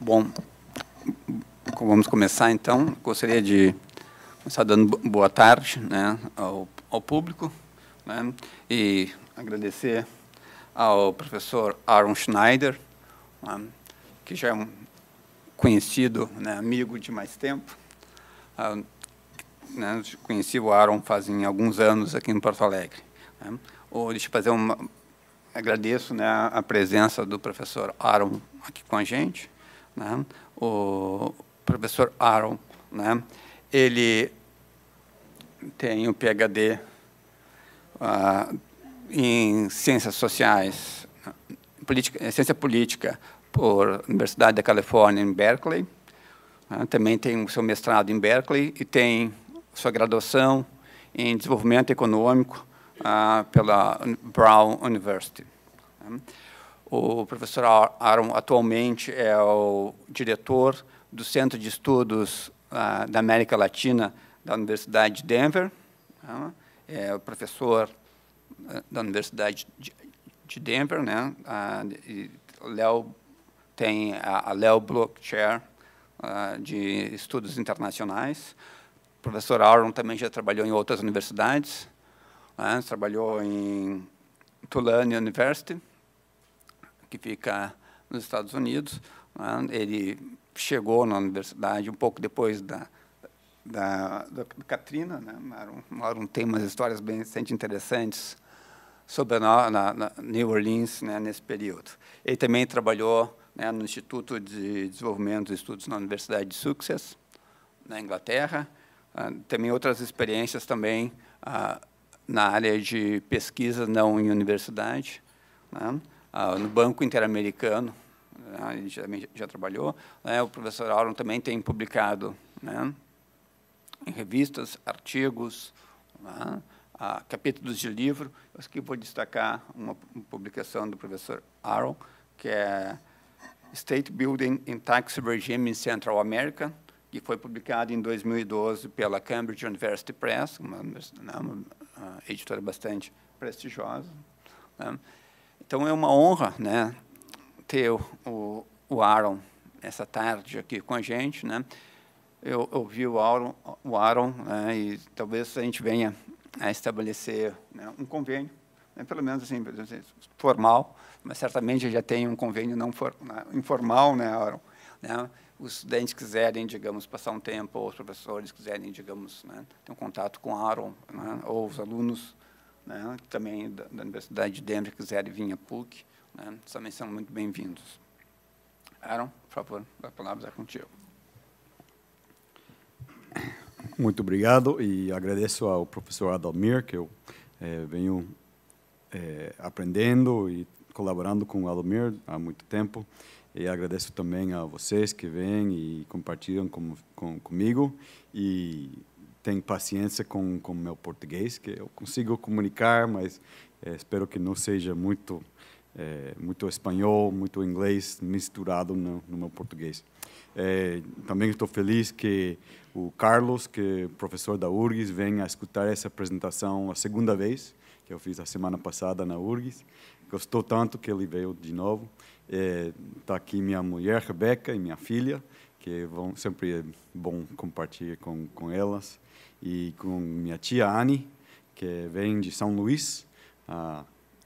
Bom, vamos começar, então. Gostaria de começar dando boa tarde, né, ao público, né, e agradecer ao professor Aaron Schneider, né, que já é um conhecido, né, amigo de mais tempo. Né, conheci o Aaron fazem alguns anos aqui em Porto Alegre. Né. Deixa eu fazer agradeço, né, a presença do professor Aaron aqui com a gente. Né. O professor Aaron, né, ele tem um PhD em Ciências Sociais, Ciência Política, por Universidade da Califórnia, em Berkeley. Também tem o seu mestrado em Berkeley e tem sua graduação em Desenvolvimento Econômico pela Brown University. O professor Aaron atualmente é o diretor do Centro de Estudos da América Latina da Universidade de Denver. É o professor da Universidade de Denver, né? Tem a Leo Bloch Chair de Estudos Internacionais. O professor Aaron também já trabalhou em outras universidades. Trabalhou em Tulane University, que fica nos Estados Unidos. Ele chegou na universidade um pouco depois da Katrina. Né? Aaron tem umas histórias bastante interessantes sobre na New Orleans, né, nesse período. Ele também trabalhou, né, no Instituto de Desenvolvimento e Estudos na Universidade de Sussex, na Inglaterra. Também outras experiências também na área de pesquisa, não em universidade, né? No Banco Interamericano, né, ele já trabalhou. Né? O professor Aaron também tem publicado, né, em revistas, artigos, né, capítulos de livro. Eu aqui vou destacar uma publicação do professor Aaron, que é State Building in Tax Regime in Central America, que foi publicado em 2012 pela Cambridge University Press, uma editora bastante prestigiosa. Né? Então, é uma honra, né, ter o Aaron essa tarde aqui com a gente. Né? Eu ouvi o Aaron, né, e talvez a gente venha a estabelecer, né, um convênio, né, pelo menos assim, formal, mas certamente já tem um convênio não informal, né, Aaron? Né? Os estudantes quiserem, digamos, passar um tempo, ou os professores quiserem, digamos, né, ter um contato com Aaron, né, ou os alunos, né, também da Universidade de Denver quiserem vir a PUC, né, também são muito bem-vindos. Aaron, por favor, a palavra é contigo. Muito obrigado e agradeço ao professor Adalmir, que eu venho aprendendo e colaborando com o Adalmir há muito tempo. E agradeço também a vocês que vêm e compartilham comigo e têm paciência com o meu português, que eu consigo comunicar, mas espero que não seja muito espanhol, muito inglês misturado no meu português. Também estou feliz que o Carlos, que é professor da URGS, venha a escutar essa apresentação a segunda vez, que eu fiz a semana passada na URGS. Gostou tanto que ele veio de novo. Está aqui minha mulher, Rebeca, e minha filha, que sempre é bom compartilhar com elas, e com minha tia Anne, que vem de São Luís,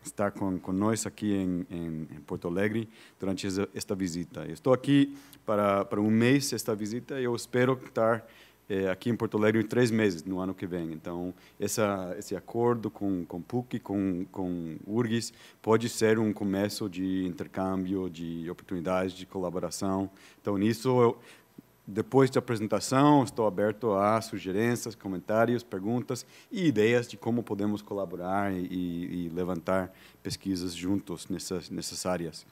estar com nós aqui em Porto Alegre durante esta visita. Eu estou aqui para um mês esta visita e eu espero estar aqui em Porto Alegre em 3 meses no ano que vem. Então, esse acordo com PUC, com URGS, pode ser um começo de intercâmbio, de oportunidades de colaboração. Então, nisso, depois da apresentação, estou aberto a sugerências, comentários, perguntas e ideias de como podemos colaborar e levantar pesquisas juntos nessas áreas.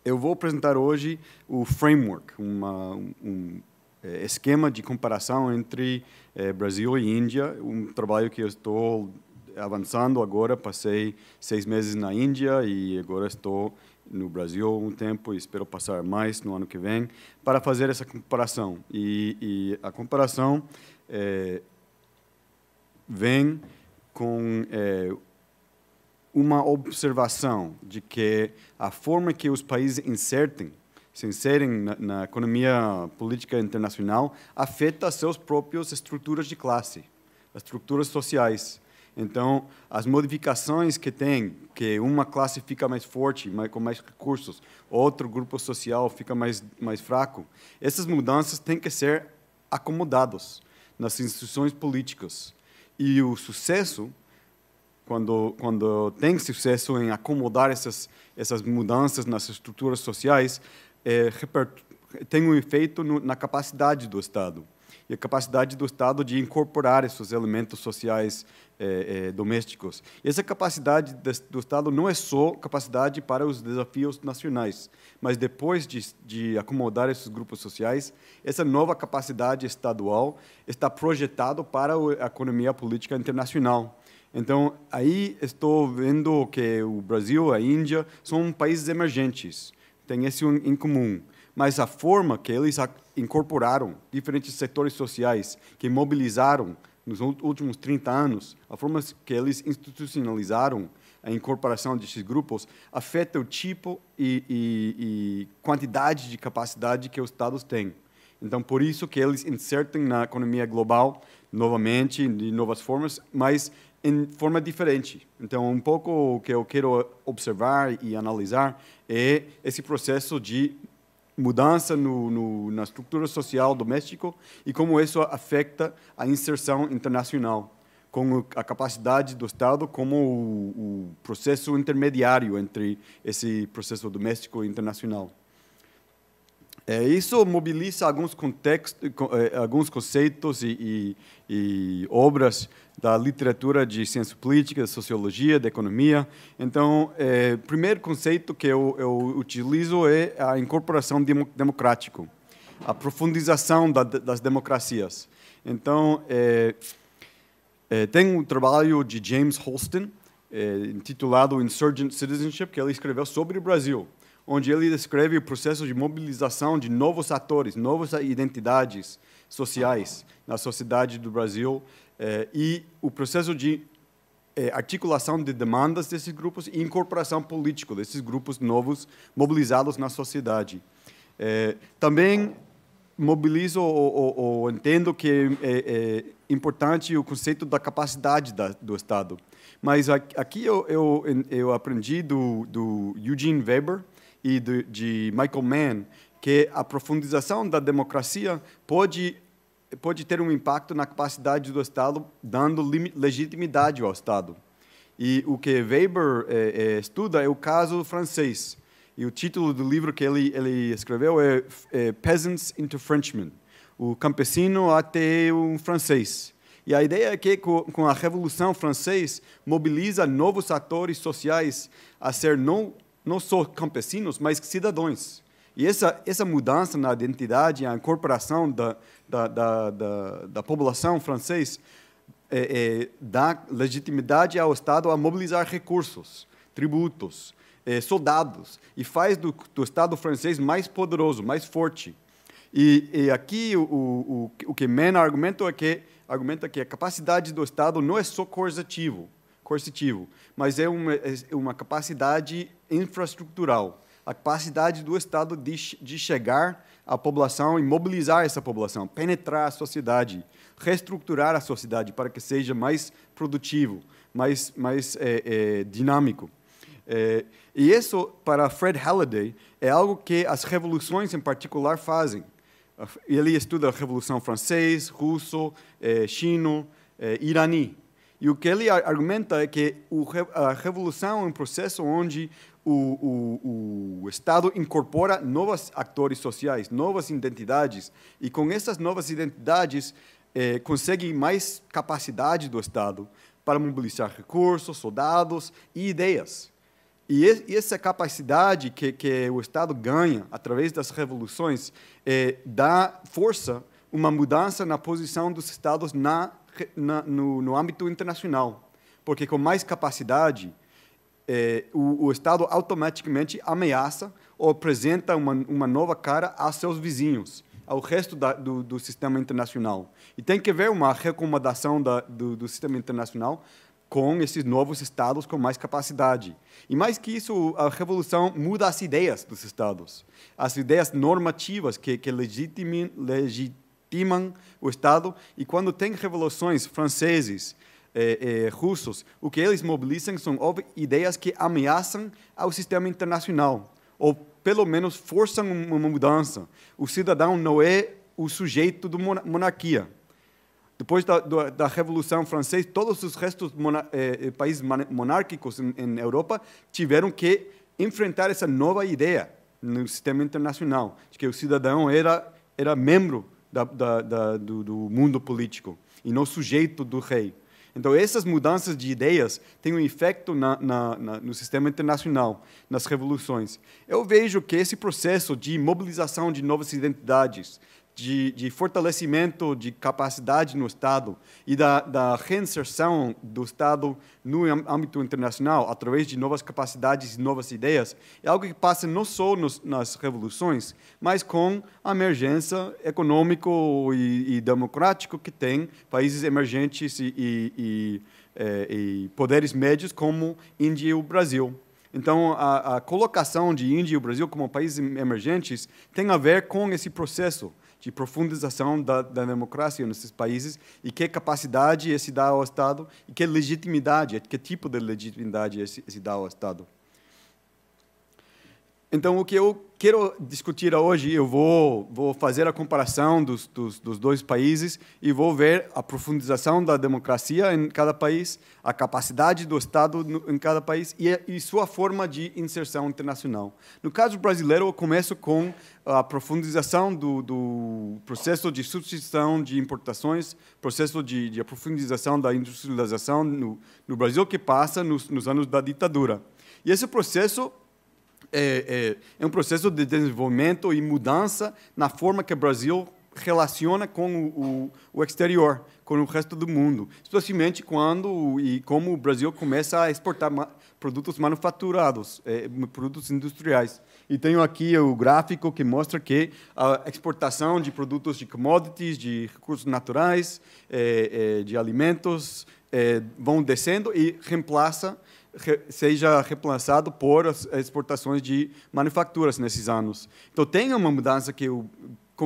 Eu vou apresentar hoje o framework, um esquema de comparação entre Brasil e Índia, um trabalho que eu estou avançando agora. Passei 6 meses na Índia e agora estou no Brasil um tempo e espero passar mais no ano que vem para fazer essa comparação. E a comparação vem com uma observação de que a forma que os países insertem se inserem na economia política internacional, afeta seus próprios estruturas de classe, as estruturas sociais. Então, as modificações que tem, que uma classe fica mais forte, com mais recursos, outro grupo social fica mais fraco, essas mudanças têm que ser acomodadas nas instituições políticas. E o sucesso, quando tem sucesso em acomodar essas mudanças nas estruturas sociais, tem um efeito na capacidade do Estado. E a capacidade do Estado de incorporar esses elementos sociais domésticos. E essa capacidade do Estado não é só capacidade para os desafios nacionais, mas depois de acomodar esses grupos sociais, essa nova capacidade estadual está projetada para a economia política internacional. Então, aí estou vendo que o Brasil, a Índia, são países emergentes, têm isso em comum. Mas a forma que eles incorporaram diferentes setores sociais, que mobilizaram nos últimos 30 anos, a forma que eles institucionalizaram a incorporação desses grupos, afeta o tipo e quantidade de capacidade que os Estados têm. Então, por isso que eles insertam na economia global, novamente, de novas formas, mas em forma diferente. Então, um pouco o que eu quero observar e analisar é esse processo de mudança na estrutura social doméstica e como isso afeta a inserção internacional, com a capacidade do Estado como o processo intermediário entre esse processo doméstico e internacional. Isso mobiliza alguns contextos, alguns conceitos e obras da literatura de ciência política, de sociologia, de economia. Então, o primeiro conceito que eu utilizo é a incorporação democrática, a profundização das democracias. Então, tem um trabalho de James Holston, intitulado Insurgent Citizenship, que ele escreveu sobre o Brasil, onde ele descreve o processo de mobilização de novos atores, novas identidades sociais na sociedade do Brasil e o processo de articulação de demandas desses grupos e incorporação política desses grupos novos mobilizados na sociedade. Também mobilizo ou entendo que é importante o conceito da capacidade do Estado. Mas aqui eu aprendi do Eugene Weber e de Michael Mann que a profundização da democracia pode ter um impacto na capacidade do Estado, dando legitimidade ao Estado. E o que Weber estuda é o caso francês. E o título do livro que ele escreveu é Peasants into Frenchmen, o campesino até um francês. E a ideia é que, com a Revolução Francesa, mobiliza novos atores sociais a ser não só campesinos, mas cidadãos. E essa mudança na identidade, a incorporação da população francesa, dá legitimidade ao Estado a mobilizar recursos, tributos, soldados, e faz do Estado francês mais poderoso, mais forte. E aqui o que Mann argumenta é que a capacidade do Estado não é só coercitivo, mas é uma capacidade infraestrutural, a capacidade do Estado de chegar à população e mobilizar essa população, penetrar a sociedade, reestruturar a sociedade para que seja mais produtivo, mais dinâmico. E isso, para Fred Halliday, é algo que as revoluções em particular fazem. Ele estuda a Revolução Francesa, Russo, Chino, Irani. E o que ele argumenta é que a revolução é um processo onde o Estado incorpora novos atores sociais, novas identidades, e com essas novas identidades consegue mais capacidade do Estado para mobilizar recursos, soldados e ideias. E essa capacidade que o Estado ganha através das revoluções dá força, uma mudança na posição dos Estados no âmbito internacional. Porque com mais capacidade, o Estado automaticamente ameaça ou apresenta uma nova cara a seus vizinhos, ao resto do sistema internacional. E tem que haver uma reacomodação do sistema internacional com esses novos estados com mais capacidade. E mais que isso, a revolução muda as ideias dos estados, as ideias normativas que legitimam o Estado. E quando tem revoluções franceses, russos, o que eles mobilizam são ideias que ameaçam ao sistema internacional, ou pelo menos forçam uma mudança. O cidadão não é o sujeito da monarquia. Depois da Revolução Francesa, todos os restos países monárquicos em Europa tiveram que enfrentar essa nova ideia no sistema internacional, de que o cidadão era membro do mundo político e não sujeito do rei. Então, essas mudanças de ideias têm um efeito no sistema internacional, nas revoluções. Eu vejo que esse processo de mobilização de novas identidades, de fortalecimento de capacidade no Estado e da reinserção do Estado no âmbito internacional, através de novas capacidades e novas ideias, é algo que passa não só nas revoluções, mas com a emergência econômica e democrática que tem países emergentes e poderes médios como Índia e o Brasil. Então, a colocação de Índia e o Brasil como países emergentes tem a ver com esse processo de profundização da democracia nesses países e que capacidade esse dá ao Estado e que legitimidade, que tipo de legitimidade esse dá ao Estado. Então, o que eu quero discutir hoje, eu vou fazer a comparação dos dois países e vou ver a profundização da democracia em cada país, a capacidade do Estado em cada país e sua forma de inserção internacional. No caso brasileiro, eu começo com a profundização do processo de substituição de importações, processo de profundização da industrialização no Brasil que passa nos anos da ditadura. E esse processo é um processo de desenvolvimento e mudança na forma que o Brasil relaciona com o exterior, com o resto do mundo, especialmente quando e como o Brasil começa a exportar produtos manufaturados, produtos industriais. E tenho aqui o gráfico que mostra que a exportação de produtos de commodities, de recursos naturais, de alimentos, vão descendo e seja reemplaçado por as exportações de manufaturas nesses anos. Então, tem uma mudança que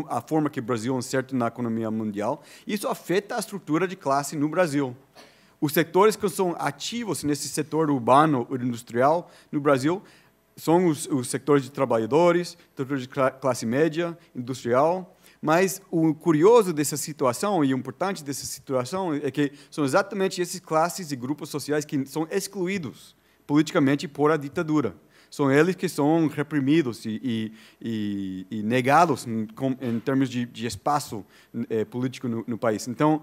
a forma que o Brasil inserta na economia mundial, isso afeta a estrutura de classe no Brasil. Os setores que são ativos nesse setor urbano e industrial no Brasil são os setores de trabalhadores, setores de classe média, industrial. Mas o curioso dessa situação e o importante dessa situação é que são exatamente essas classes e grupos sociais que são excluídos politicamente por a ditadura. São eles que são reprimidos e negados em termos de espaço político no país. Então,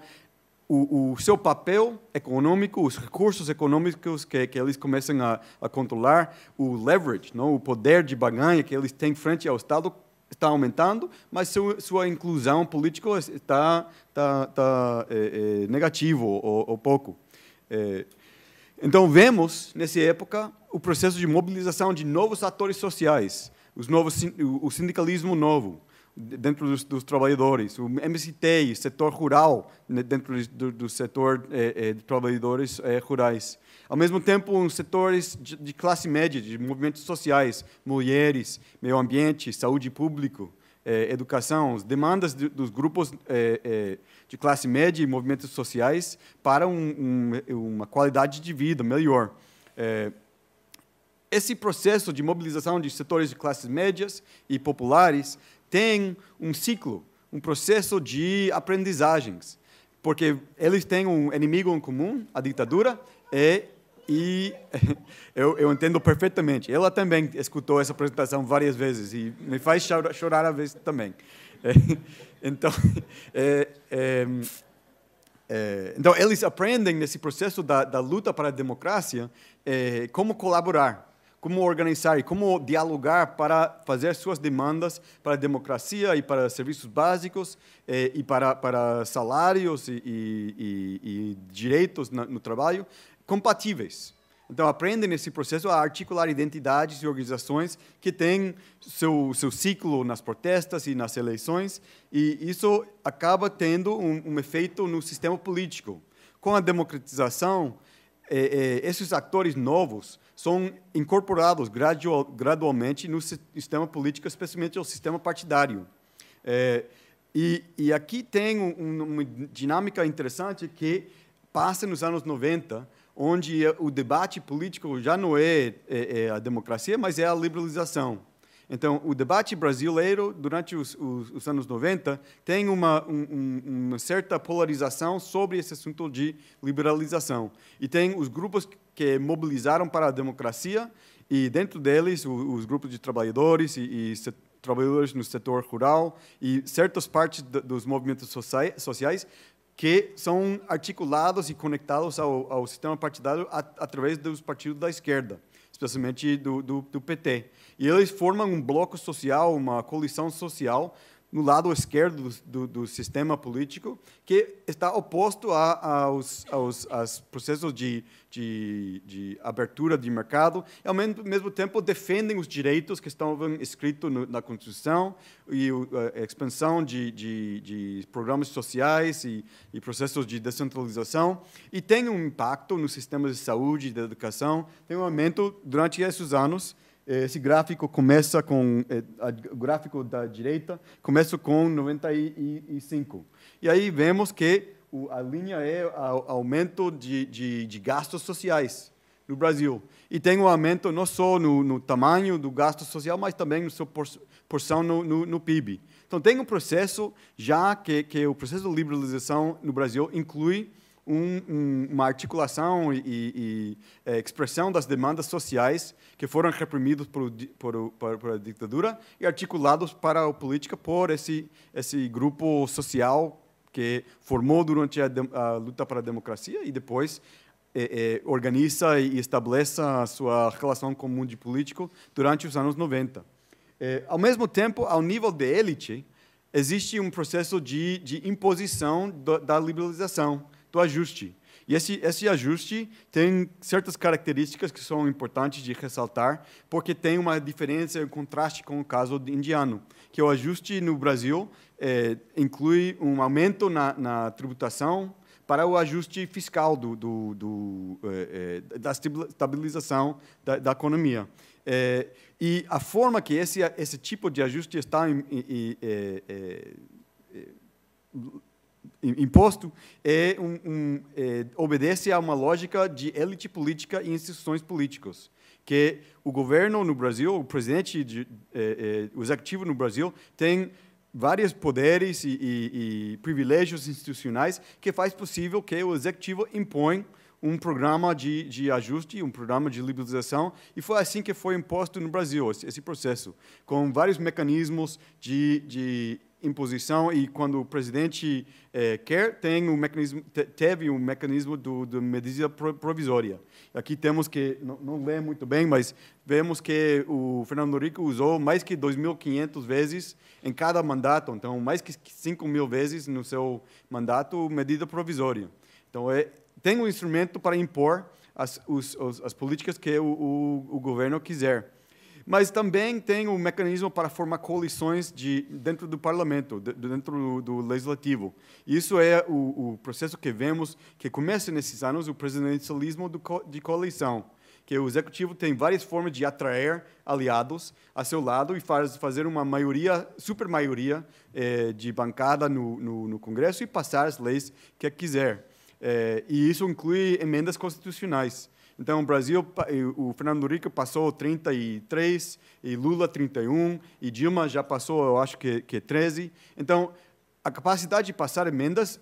o seu papel econômico, os recursos econômicos que eles começam a controlar, o leverage, não, o poder de barganha que eles têm frente ao Estado, está aumentando, mas sua inclusão política está negativo ou pouco. Então, vemos, nessa época, o processo de mobilização de novos atores sociais, o sindicalismo novo, dentro dos trabalhadores, o MST, o setor rural, dentro do setor de trabalhadores rurais. Ao mesmo tempo, setores de classe média, de movimentos sociais, mulheres, meio ambiente, saúde pública, educação, as demandas dos grupos de classe média e movimentos sociais para uma qualidade de vida melhor. Esse processo de mobilização de setores de classes médias e populares tem um ciclo, um processo de aprendizagens, porque eles têm um inimigo em comum, a ditadura, e eu entendo perfeitamente. Ela também escutou essa apresentação várias vezes e me faz chorar às vezes também. Então, então, eles aprendem nesse processo da luta para a democracia como colaborar, como organizar e como dialogar para fazer suas demandas para a democracia e para serviços básicos e para salários e direitos no trabalho compatíveis. Então, aprendem nesse processo a articular identidades e organizações que têm seu ciclo nas protestas e nas eleições, e isso acaba tendo um efeito no sistema político. Com a democratização, esses atores novos são incorporados gradualmente no sistema político, especialmente no sistema partidário. E aqui tem uma dinâmica interessante que passa nos anos 90, onde o debate político já não é a democracia, mas é a liberalização. Então, o debate brasileiro, durante os anos 90, tem uma certa polarização sobre esse assunto de liberalização. E tem os grupos que mobilizaram para a democracia, e dentro deles, os grupos de trabalhadores e trabalhadores no setor rural, e certas partes dos movimentos sociais que são articulados e conectados ao sistema partidário através dos partidos da esquerda, especialmente do PT. E eles formam um bloco social, uma coalição social, no lado esquerdo do sistema político, que está oposto aos processos de abertura de mercado, e, ao mesmo tempo, defendem os direitos que estão escritos na Constituição e a expansão de programas sociais e processos de descentralização, e tem um impacto nos sistemas de saúde e de educação, tem um aumento durante esses anos. Esse gráfico começa com, o gráfico da direita começa com 95. E aí vemos que a linha é o aumento de gastos sociais no Brasil. E tem um aumento não só no tamanho do gasto social, mas também na sua porção no PIB. Então, tem um processo, já que o processo de liberalização no Brasil inclui uma articulação e expressão das demandas sociais que foram reprimidas por a ditadura e articulados para a política por esse grupo social que formou durante a luta para a democracia e depois organiza e estabelece a sua relação com o mundo político durante os anos 90. Ao mesmo tempo, ao nível de elite, existe um processo de imposição da liberalização, do ajuste. E esse ajuste tem certas características que são importantes de ressaltar, porque tem uma diferença, um contraste com o caso indiano, que o ajuste no Brasil inclui um aumento na tributação para o ajuste fiscal da estabilização da economia. E a forma que esse tipo de ajuste está imposto obedece a uma lógica de elite política e instituições políticas, que o governo no Brasil, o presidente, o executivo no Brasil, tem vários poderes e privilégios institucionais que faz possível que o executivo impõe um programa de ajuste, um programa de liberalização, e foi assim que foi imposto no Brasil, esse processo, com vários mecanismos de imposição, e quando o presidente quer, teve um mecanismo de medida provisória. Aqui temos que, não lê muito bem, mas vemos que o Fernando Henrique usou mais que 2.500 vezes em cada mandato, então mais que 5.000 vezes no seu mandato medida provisória. Então, tem um instrumento para impor as políticas que o governo quiser. Mas também tem um mecanismo para formar coalições dentro do parlamento, dentro do legislativo. Isso é o processo que vemos, que começa nesses anos, o presidencialismo de coalição, que o executivo tem várias formas de atrair aliados a seu lado e fazer uma maioria, supermaioria de bancada no Congresso e passar as leis que quiser. E isso inclui emendas constitucionais. Então, o Brasil, o Fernando Henrique passou 33, e Lula 31, e Dilma já passou, eu acho que 13. Então, a capacidade de passar emendas,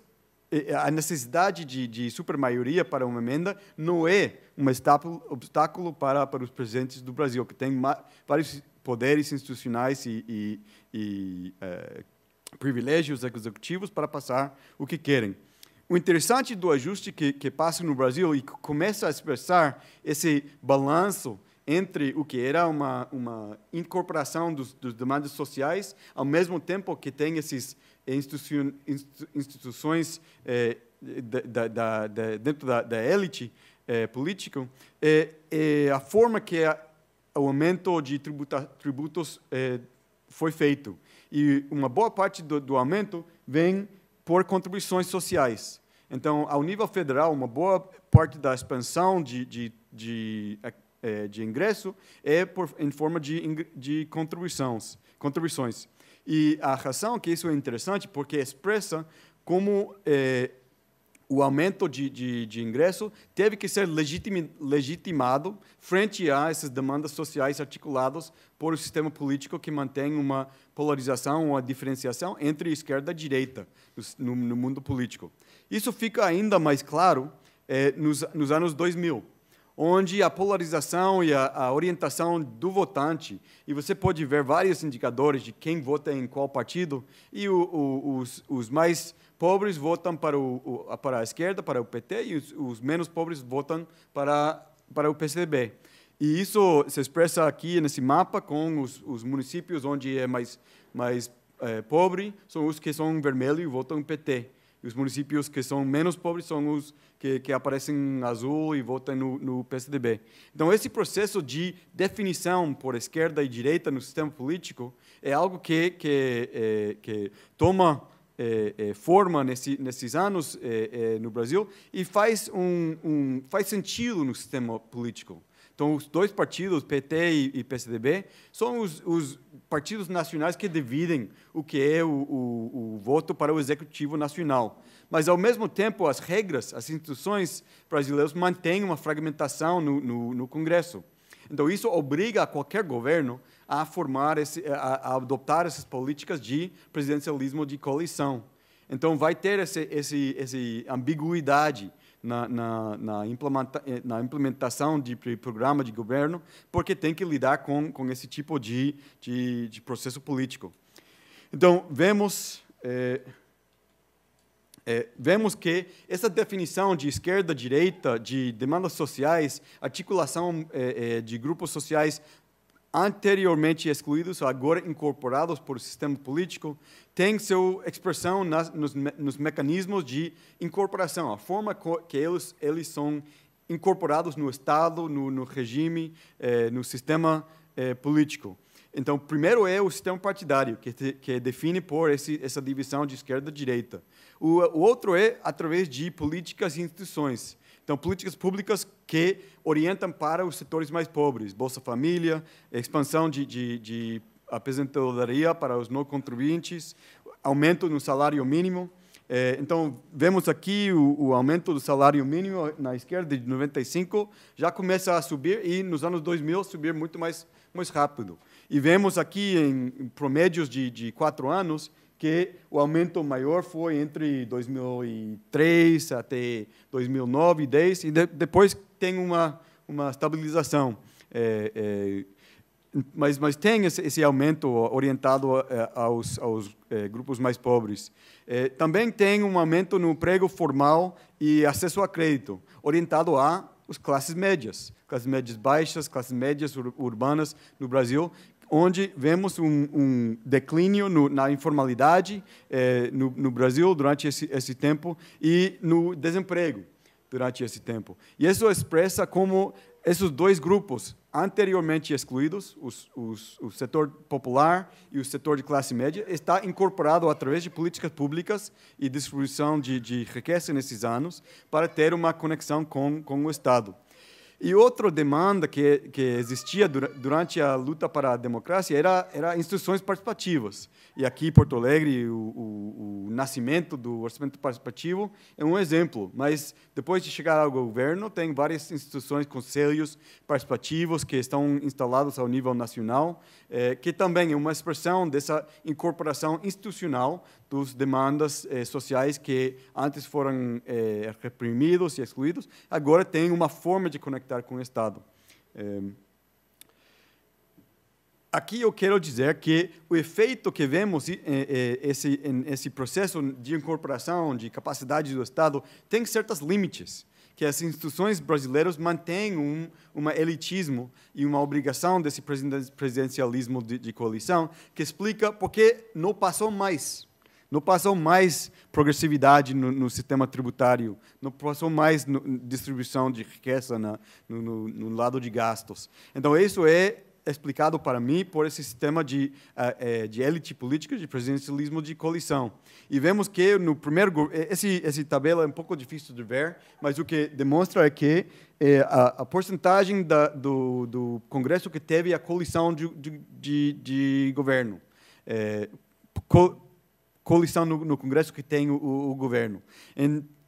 a necessidade de supermaioria para uma emenda não é um obstáculo para os presidentes do Brasil, que têm vários poderes institucionais e privilégios executivos para passar o que querem. O interessante do ajuste que passa no Brasil e começa a expressar esse balanço entre o que era uma incorporação dos demandas sociais, ao mesmo tempo que tem essas instituições dentro da elite política, a forma que o aumento de tributos foi feito. E uma boa parte do aumento vem por contribuições sociais. Então, ao nível federal, uma boa parte da expansão de ingresso é em forma de contribuições. E a razão que isso é interessante, porque expressa como o aumento de ingresso teve que ser legitimado frente a essas demandas sociais articuladas por o sistema político que mantém uma polarização, uma diferenciação entre esquerda e direita no mundo político. Isso fica ainda mais claro nos anos 2000, onde a polarização e a orientação do votante, e você pode ver vários indicadores de quem vota em qual partido, e os mais pobres votam para a esquerda, para o PT, e os menos pobres votam para o PCdoB. E isso se expressa aqui nesse mapa com os municípios onde é mais pobre, são os que são vermelho e votam PT. E os municípios que são menos pobres são os que aparecem em azul e votam no PCdoB. Então, esse processo de definição por esquerda e direita no sistema político é algo que toma forma nesses anos no Brasil e faz sentido no sistema político. Então, os dois partidos, PT e PCdoB, são os partidos nacionais que dividem o que é o voto para o Executivo Nacional. Mas, ao mesmo tempo, as regras, as instituições brasileiras mantêm uma fragmentação no Congresso. Então, isso obriga a qualquer governo a a adotar essas políticas de presidencialismo de coalição. Então, vai ter essa ambiguidade na implementação de programa de governo, porque tem que lidar com esse tipo de processo político. Então, vemos que essa definição de esquerda-direita, de demandas sociais, articulação de grupos sociais anteriormente excluídos, agora incorporados por o sistema político, tem sua expressão nos mecanismos de incorporação, a forma que eles são incorporados no Estado, no regime, no sistema político. Então, primeiro é o sistema partidário, que define por essa divisão de esquerda e direita. O outro é através de políticas e instituições. Então, políticas públicas que orientam para os setores mais pobres, Bolsa Família, expansão de aposentadoria para os não contribuintes, aumento no salário mínimo. Então, vemos aqui o aumento do salário mínimo na esquerda de 95, já começa a subir e nos anos 2000 subir muito mais rápido. E vemos aqui em promédios de 4 anos que o aumento maior foi entre 2003 até 2009 e 2010, e depois tem uma estabilização. Mas tem esse aumento orientado aos grupos mais pobres. Também tem um aumento no emprego formal e acesso a crédito, orientado às classes médias baixas, classes médias urbanas no Brasil, onde vemos um declínio na informalidade no Brasil durante esse tempo e no desemprego durante esse tempo. E isso expressa como esses dois grupos anteriormente excluídos, o setor popular e o setor de classe média, está incorporado através de políticas públicas e distribuição de riqueza nesses anos para ter uma conexão com o Estado. E outra demanda que existia durante a luta para a democracia era instituições participativas. E aqui em Porto Alegre, o nascimento do orçamento participativo é um exemplo. Mas depois de chegar ao governo, tem várias instituições, conselhos participativos que estão instalados ao nível nacional, que também é uma expressão dessa incorporação institucional dos demandas sociais que antes foram reprimidos e excluídos, agora tem uma forma de conectar com o Estado. Aqui eu quero dizer que o efeito que vemos esse processo de incorporação de capacidade do Estado tem certos limites, que as instituições brasileiras mantêm um elitismo e uma obrigação desse presidencialismo de coalição, que explica por que não passou mais. Não passou mais progressividade no sistema tributário, não passou mais distribuição de riqueza no lado de gastos. Então, isso é explicado para mim por esse sistema de elite política, de presidencialismo de coalição. E vemos que no primeiro... Esse tabela é um pouco difícil de ver, mas o que demonstra é que a porcentagem do Congresso que teve a coalição de governo. Coalição no Congresso que tem o governo.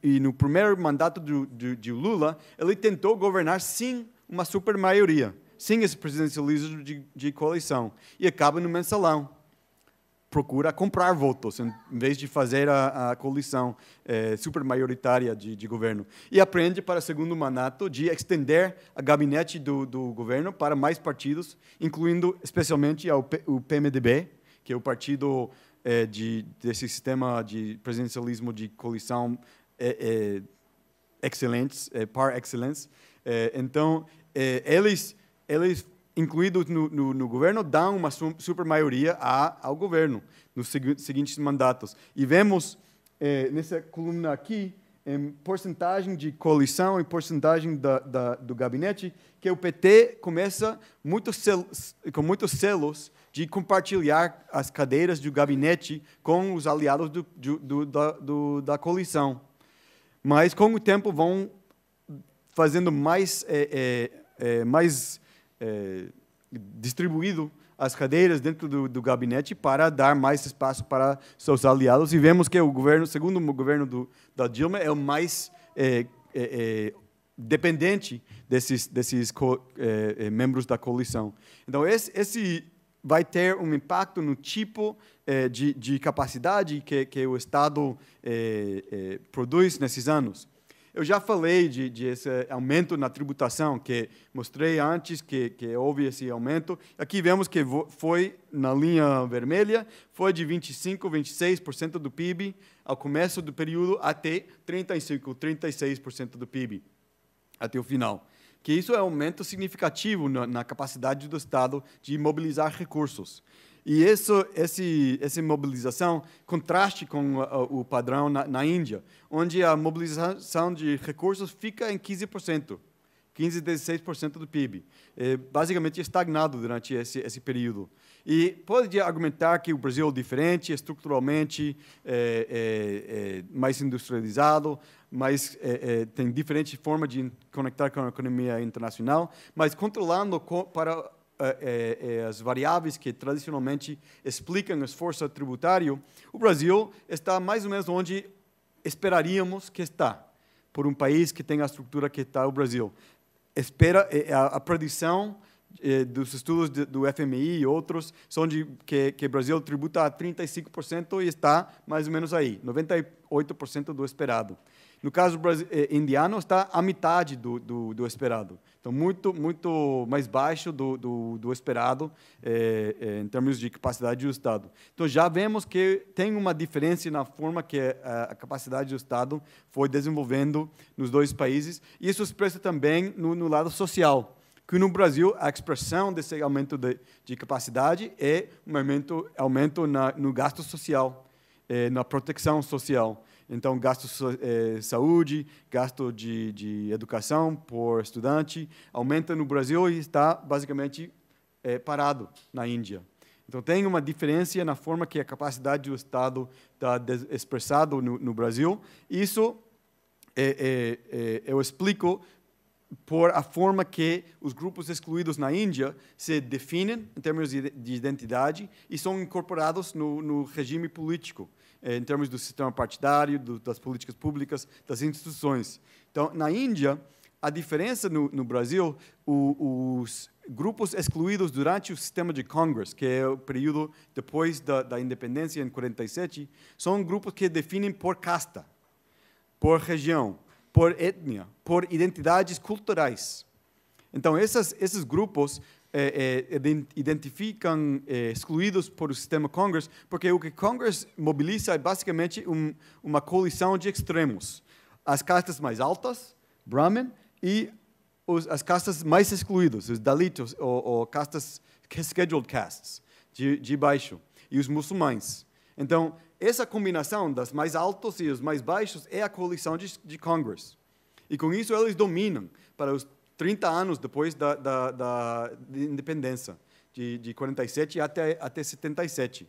E no primeiro mandato de Lula, ele tentou governar sem uma super maioria, sem esse presidencialismo de coalição. E acaba no mensalão. Procura comprar votos, em vez de fazer a coalição super maioritária de governo. E aprende para o segundo mandato de estender a gabinete do governo para mais partidos, incluindo especialmente o PMDB, que é o partido desse sistema de presidencialismo de coalição par excellence. Então, eles incluídos no governo, dão uma super maioria ao governo nos seguintes mandatos. E vemos nessa coluna aqui, em porcentagem de coalição e porcentagem do gabinete, que o PT começa com muitos selos de compartilhar as cadeiras do gabinete com os aliados da coalição. Mas, com o tempo, vão fazendo mais distribuído as cadeiras dentro do gabinete para dar mais espaço para seus aliados. E vemos que segundo o governo da Dilma, é o mais dependente desses membros da coalição. Então, esse vai ter um impacto no tipo de capacidade que o Estado produz nesses anos. Eu já falei de esse aumento na tributação, que mostrei antes que houve esse aumento. Aqui vemos que foi, na linha vermelha, foi de 25%, 26% do PIB ao começo do período até 35%, 36% do PIB, até o final. Que isso é um aumento significativo na capacidade do Estado de mobilizar recursos. E essa mobilização contraste com o padrão na Índia, onde a mobilização de recursos fica em 15%, 16% do PIB. É basicamente estagnado durante esse período. E pode argumentar que o Brasil é diferente, estruturalmente mais industrializado, mas tem diferente forma de conectar com a economia internacional, mas controlando para as variáveis que tradicionalmente explicam o esforço tributário, o Brasil está mais ou menos onde esperaríamos que está, por um país que tem a estrutura que está o Brasil. A predição dos estudos do FMI e outros são que o Brasil tributa a 35% e está mais ou menos aí, 98% do esperado. No caso indiano, está a metade do esperado. Então, muito mais baixo do esperado em termos de capacidade do Estado. Então, já vemos que tem uma diferença na forma que a capacidade do Estado foi desenvolvendo nos dois países. E isso se expressa também no lado social, que no Brasil a expressão desse aumento de capacidade é um aumento no gasto social, na proteção social. Então, gasto de saúde, gasto de educação por estudante, aumenta no Brasil e está basicamente parado na Índia. Então, tem uma diferença na forma que a capacidade do Estado está expressado no Brasil. Isso eu explico por a forma que os grupos excluídos na Índia se definem em termos de identidade e são incorporados no regime político, em termos do sistema partidário, das políticas públicas, das instituições. Então, na Índia, a diferença no Brasil, os grupos excluídos durante o sistema de Congress, que é o período depois da independência em 47, são grupos que definem por casta, por região, por etnia, por identidades culturais. Então, esses grupos identificam excluídos por o sistema Congress, porque o que Congress mobiliza é basicamente uma coalição de extremos. As castas mais altas, Brahmin, e as castas mais excluídas, os Dalitos, ou castas, scheduled castes, de baixo, e os muçulmanos. Então, essa combinação das mais altos e os mais baixos é a coalição de Congress. E com isso eles dominam para os 30 anos depois da independência. de 47 até 77.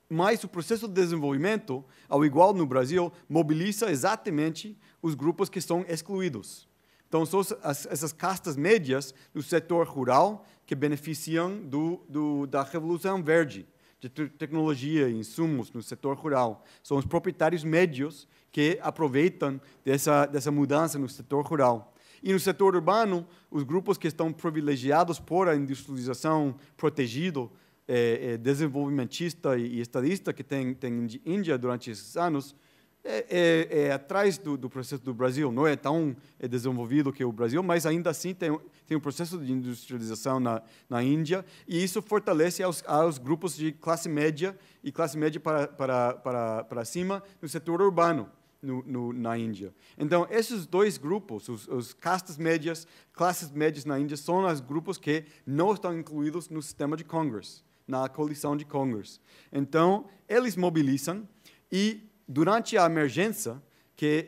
Mas o processo de desenvolvimento, ao igual no Brasil, mobiliza exatamente os grupos que são excluídos. Então, são essas castas médias do setor rural que beneficiam da Revolução Verde, de tecnologia e insumos no setor rural. São os proprietários médios que aproveitam dessa mudança no setor rural. E no setor urbano, os grupos que estão privilegiados por a industrialização protegida, desenvolvimentista e estadista que tem Índia durante esses anos, atrás do processo do Brasil. Não é tão desenvolvido que o Brasil, mas ainda assim tem um processo de industrialização na Índia, e isso fortalece aos grupos de classe média e classe média para cima no setor urbano na Índia. Então, esses dois grupos, os classes médias na Índia, são os grupos que não estão incluídos no sistema de Congress, na coalição de Congress. Então, eles mobilizam e durante a emergência, que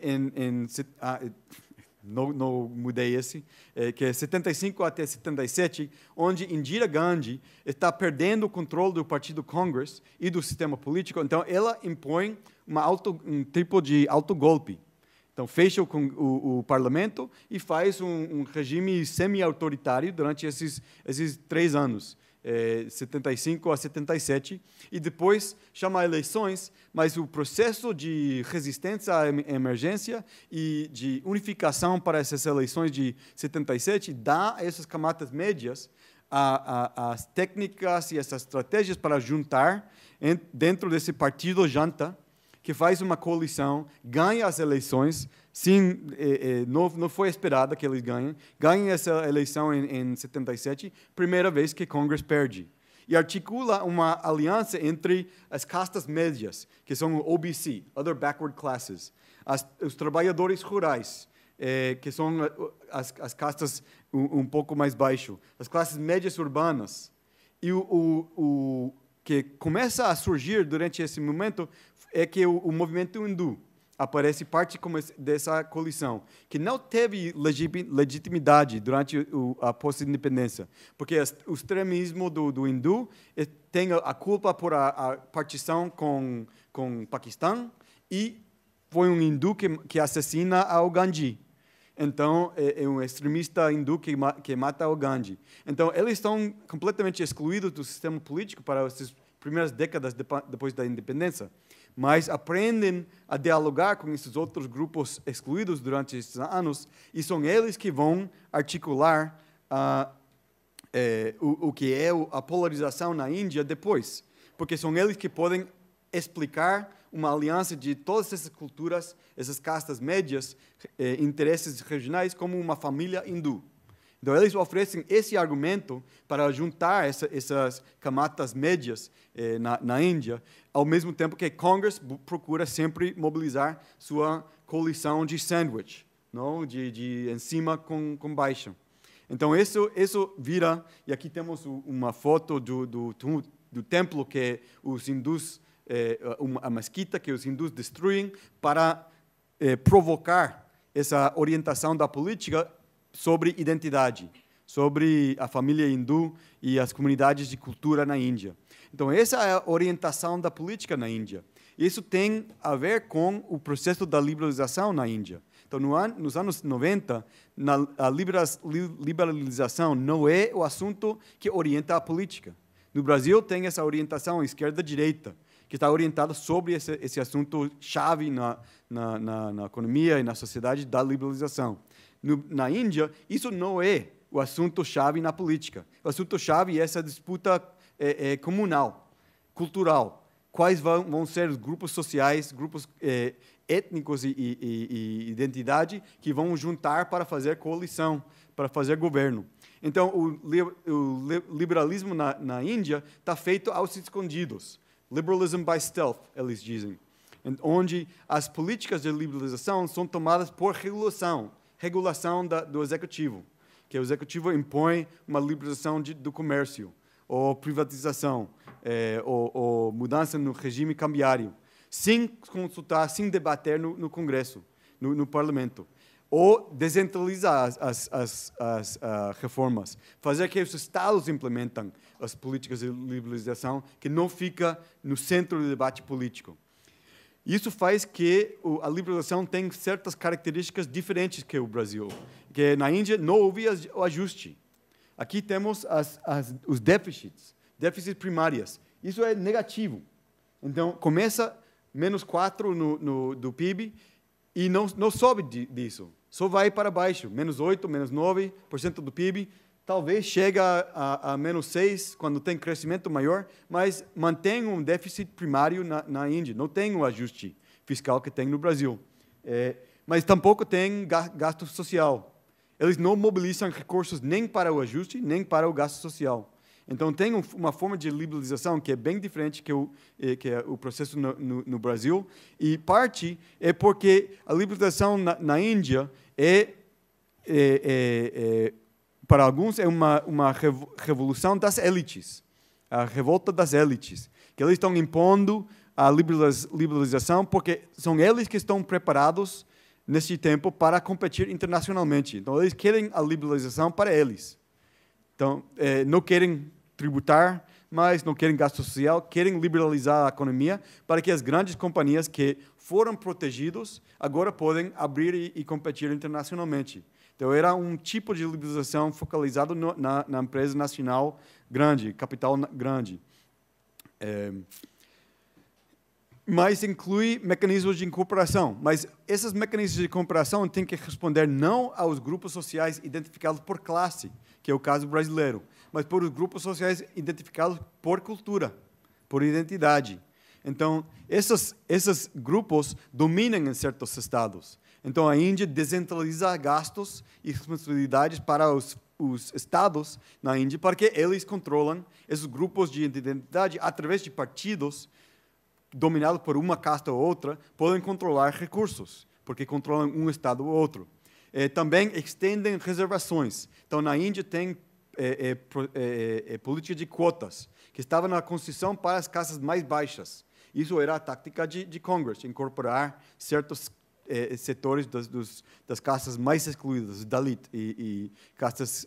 não mudei que é 75 até 77, onde Indira Gandhi está perdendo o controle do Partido Congress e do sistema político, então ela impõe um tipo de autogolpe. Então, fecha o parlamento e faz um regime semi-autoritário durante esses 3 anos. 75 a 77, e depois chama eleições, mas o processo de resistência à emergência e de unificação para essas eleições de 77 dá a essas camadas médias as técnicas e essas estratégias para juntar dentro desse partido Janta, que faz uma coalição, ganha as eleições, não foi esperada que eles ganhem essa eleição em 77, primeira vez que Congress perde. E articula uma aliança entre as castas médias, que são o OBC, Other Backward Classes, os trabalhadores rurais, que são as castas um pouco mais baixo, as classes médias urbanas. E o que começa a surgir durante esse momento é que o movimento hindu aparece parte dessa coalição, que não teve legitimidade durante a pós-independência, porque o extremismo do hindu tem a culpa por a partição com o Paquistão, e foi um hindu que assassina ao Gandhi. Então, é um extremista hindu que mata o Gandhi. Então, eles estão completamente excluídos do sistema político para essas primeiras décadas depois da independência, mas aprendem a dialogar com esses outros grupos excluídos durante esses anos, e são eles que vão articular o que é a polarização na Índia depois, porque são eles que podem explicar uma aliança de todas essas culturas, essas castas médias, interesses regionais, como uma família hindu. Então, eles oferecem esse argumento para juntar essas camadas médias na Índia, ao mesmo tempo que Congress procura sempre mobilizar sua coalição de sandwich, não? De em cima com baixo. Então, isso vira, e aqui temos uma foto do templo que os hindus, a mesquita que os hindus destruem para provocar essa orientação da política sobre identidade, sobre a família hindu e as comunidades de cultura na Índia. Então, essa é a orientação da política na Índia. Isso tem a ver com o processo da liberalização na Índia. Então, nos anos 90, a liberalização não é o assunto que orienta a política. No Brasil, tem essa orientação esquerda-direita, que está orientada sobre esse assunto chave na economia e na sociedade da liberalização. Na Índia, isso não é o assunto-chave na política. O assunto-chave é essa disputa comunal, cultural. Quais vão ser os grupos sociais, grupos étnicos e identidade que vão juntar para fazer coalição, para fazer governo. Então, o liberalismo na Índia está feito aos escondidos. Liberalism by stealth, eles dizem. Onde as políticas de liberalização são tomadas por regulação do executivo, que o executivo impõe uma liberalização do comércio, ou privatização, ou mudança no regime cambiário, sem consultar, sem debater no Congresso, no parlamento. ou descentralizar as reformas, fazer que os estados implementem as políticas de liberalização, que não fica no centro do debate político. Isso faz que a liberalização tenha certas características diferentes que o Brasil, que na Índia não houve o ajuste. Aqui temos os déficits primários. Isso é negativo. Então, começa menos 4 do PIB e não sobe disso. Só vai para baixo, menos 8, menos 9% do PIB. Talvez chegue a menos 6 quando tem crescimento maior, mas mantém um déficit primário na Índia. Não tem o ajuste fiscal que tem no Brasil. Mas tampouco tem gasto social. Eles não mobilizam recursos nem para o ajuste, nem para o gasto social. Então, tem uma forma de liberalização que é bem diferente que o processo no Brasil. E parte é porque a liberalização na Índia para alguns, é uma revolução das elites, a revolta das elites, que eles estão impondo a liberalização porque são eles que estão preparados neste tempo para competir internacionalmente. Então, eles querem a liberalização para eles. Então, não querem tributar, mas não querem gasto social, querem liberalizar a economia para que as grandes companhias que foram protegidas agora podem abrir e competir internacionalmente. Então, era um tipo de liberalização focalizado na empresa nacional grande, capital grande. Mas inclui mecanismos de incorporação. Mas esses mecanismos de incorporação têm que responder não aos grupos sociais identificados por classe, que é o caso brasileiro, mas por os grupos sociais identificados por cultura, por identidade. Então, esses grupos dominam em certos estados. Então, a Índia descentraliza gastos e responsabilidades para os estados na Índia, porque eles controlam esses grupos de identidade através de partidos dominados por uma casta ou outra, podem controlar recursos, porque controlam um estado ou outro. Também estendem reservações. Então, na Índia tem política de quotas, que estava na Constituição para as castas mais baixas. Isso era a tática de Congress, incorporar certos setores das castas mais excluídas, Dalit e castas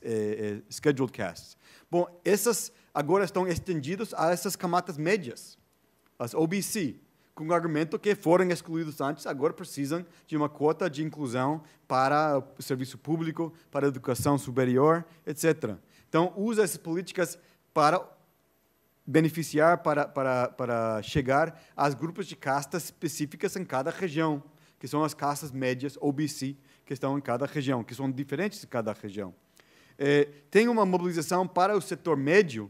scheduled castes. Bom, essas agora estão estendidas a essas camadas médias, as OBC, com o argumento que foram excluídos antes, agora precisam de uma cota de inclusão para o serviço público, para a educação superior, etc. Então, usa essas políticas para beneficiar, para chegar aos grupos de castas específicas em cada região, que são as castas médias, OBC, que estão em cada região, que são diferentes em cada região. Tem uma mobilização para o setor médio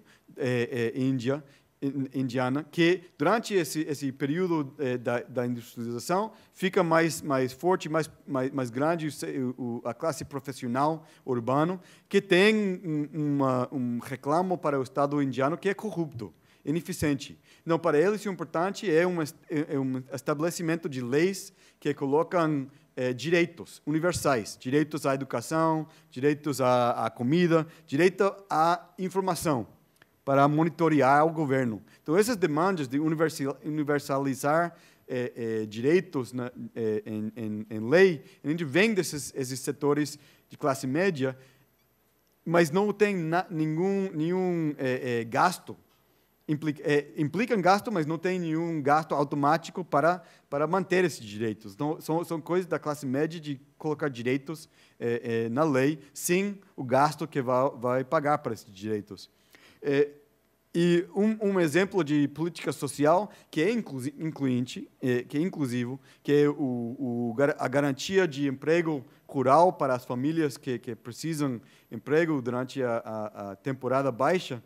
indiana, que durante esse período da industrialização fica mais forte, mais grande a classe profissional urbana, que tem reclamo para o Estado indiano que é corrupto, ineficiente. Então, para eles, o importante é um estabelecimento de leis que colocam direitos universais, direitos à educação, direitos à comida, direito à informação, para monitorear o governo. Então, essas demandas de universalizar direitos em lei, a gente vem esses setores de classe média, mas não tem nenhum gasto. Implicam gasto, mas não tem nenhum gasto automático para manter esses direitos. Então, são coisas da classe média de colocar direitos na lei, sem o gasto que vai pagar para esses direitos. E um exemplo de política social que é incluinte, que é inclusivo, que é a garantia de emprego rural para as famílias que precisam de emprego durante a temporada baixa.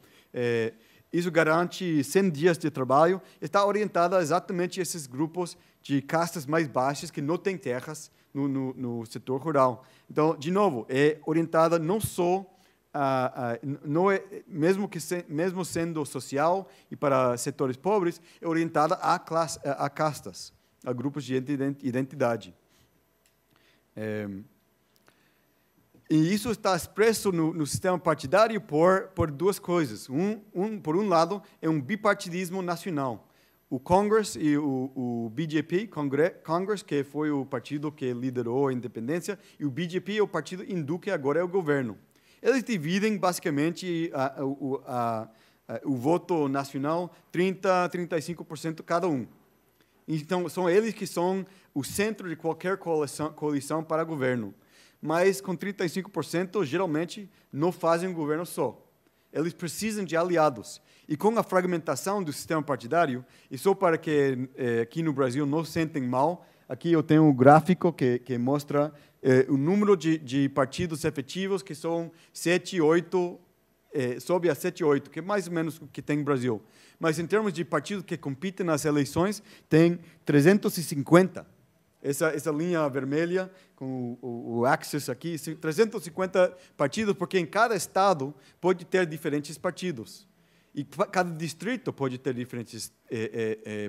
Isso garante 100 dias de trabalho. Está orientada exatamente a esses grupos de castas mais baixas que não têm terras no setor rural. Então, de novo, é orientada não só não mesmo sendo social e para setores pobres, é orientada a castas, a grupos de identidade. E isso está expresso no sistema partidário por duas coisas. Por um lado, é um bipartidismo nacional. o Congress e o BJP, Congress, que foi o partido que liderou a independência, e o BJP é o partido hindu que agora é o governo. Eles dividem, basicamente, o voto nacional 30-35% cada um. Então, são eles que são o centro de qualquer coalição para governo. Mas, com 35%, geralmente, não fazem um governo só. Eles precisam de aliados. E com a fragmentação do sistema partidário, e só para que aqui no Brasil não sentem mal, aqui eu tenho um gráfico que mostra o número de partidos efetivos, que são 7, 8, sobe a 7, 8, que é mais ou menos o que tem no Brasil. Mas em termos de partidos que competem nas eleições, tem 350. Essa linha vermelha, com o axis aqui, 350 partidos, porque em cada estado pode ter diferentes partidos. E cada distrito pode ter diferentes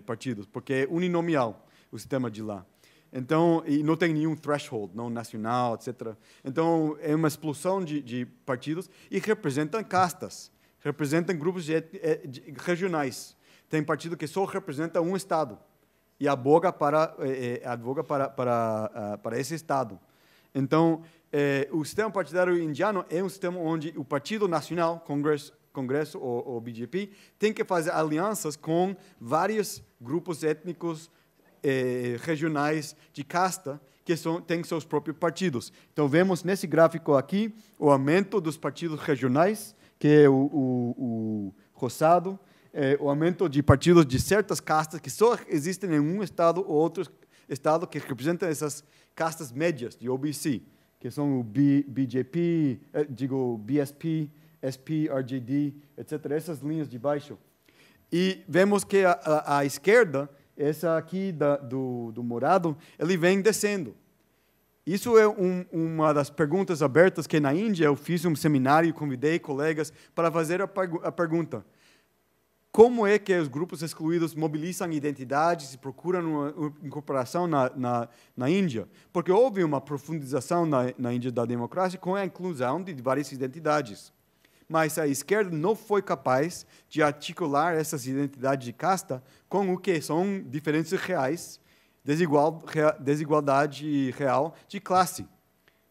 partidos, porque é uninominal o sistema de lá. Então, e não tem nenhum threshold, não nacional, etc. Então, é uma explosão de partidos e representam castas, representam grupos regionais. Tem partido que só representa um estado e advoga para esse estado. Então, o sistema partidário indiano é um sistema onde o Partido Nacional, Congresso ou BJP, tem que fazer alianças com vários grupos étnicos regionais de casta que têm seus próprios partidos. Então, vemos nesse gráfico aqui o aumento dos partidos regionais, que é o rosado, o aumento de partidos de certas castas que só existem em um estado ou outro estado que representam essas castas médias de OBC, que são o BJP, BSP, SP, RJD, etc. Essas linhas de baixo. E vemos que a esquerda, essa aqui do morado, ele vem descendo. Isso é uma das perguntas abertas que na Índia eu fiz um seminário e convidei colegas para fazer a pergunta: como é que os grupos excluídos mobilizam identidades e procuram uma incorporação na Índia? Porque houve uma profundização na Índia da democracia com a inclusão de várias identidades. Mas a esquerda não foi capaz de articular essas identidades de casta com o que são diferenças reais, desigualdade real de classe.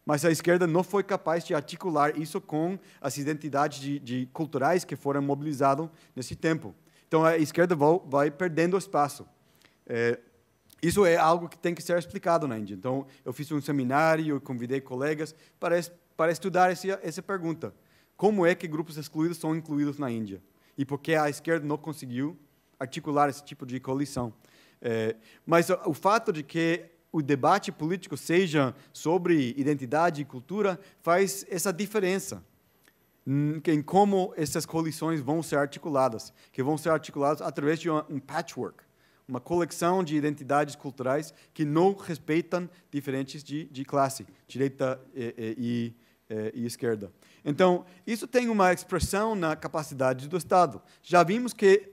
Mas a esquerda não foi capaz de articular isso com as identidades culturais que foram mobilizadas nesse tempo. Então, a esquerda vai perdendo espaço. Isso é algo que tem que ser explicado na Índia. Então, eu fiz um seminário, convidei colegas para estudar essa pergunta. Como é que grupos excluídos são incluídos na Índia? E por que a esquerda não conseguiu articular esse tipo de coalição? Mas o fato de que o debate político seja sobre identidade e cultura faz essa diferença em como essas coalições vão ser articuladas, que vão ser articuladas através de um patchwork, uma coleção de identidades culturais que não respeitam diferentes de classe, direita e esquerda. Então, isso tem uma expressão na capacidade do Estado. Já vimos que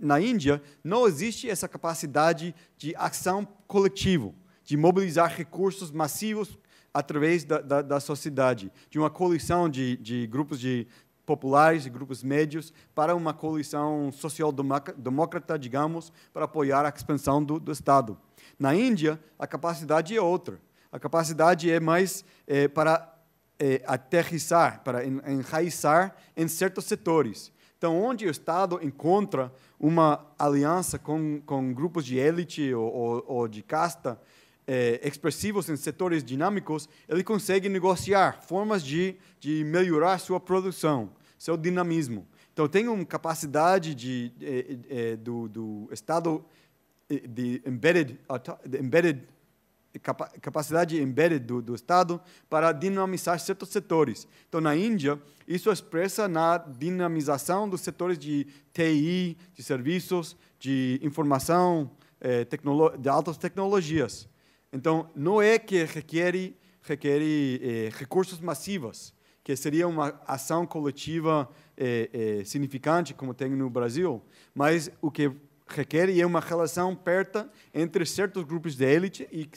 na Índia não existe essa capacidade de ação coletiva, de mobilizar recursos massivos através da sociedade, de uma coalição de grupos populares e grupos médios para uma coalição social-demócrata, digamos, para apoiar a expansão do Estado. Na Índia, a capacidade é outra. A capacidade é mais para aterrissar, para enraizar em certos setores. Então, onde o Estado encontra uma aliança com grupos de elite ou de casta expressivos em setores dinâmicos, ele consegue negociar formas de melhorar sua produção, seu dinamismo. Então, tem uma capacidade do Estado capacidade embedded do Estado para dinamizar certos setores. Então, na Índia, isso expressa na dinamização dos setores de TI, de serviços, de informação, de altas tecnologias. Então, não é que requer recursos massivos, que seria uma ação coletiva significante, como tem no Brasil, mas o que requer é uma relação perto entre certos grupos de elite e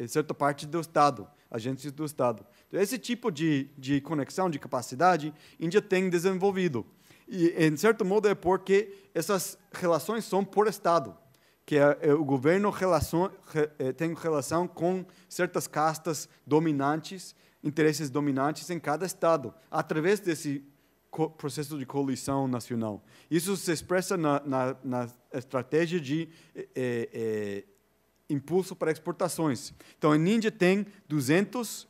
certa parte do Estado, agências do Estado. Então, esse tipo de conexão, de capacidade, a Índia tem desenvolvido. E, em certo modo, é porque essas relações são por Estado, que o governo tem relação com certas castas dominantes, interesses dominantes em cada Estado, através desse processo de coalição nacional. Isso se expressa na estratégia de impulso para exportações. Então, a Índia tem 200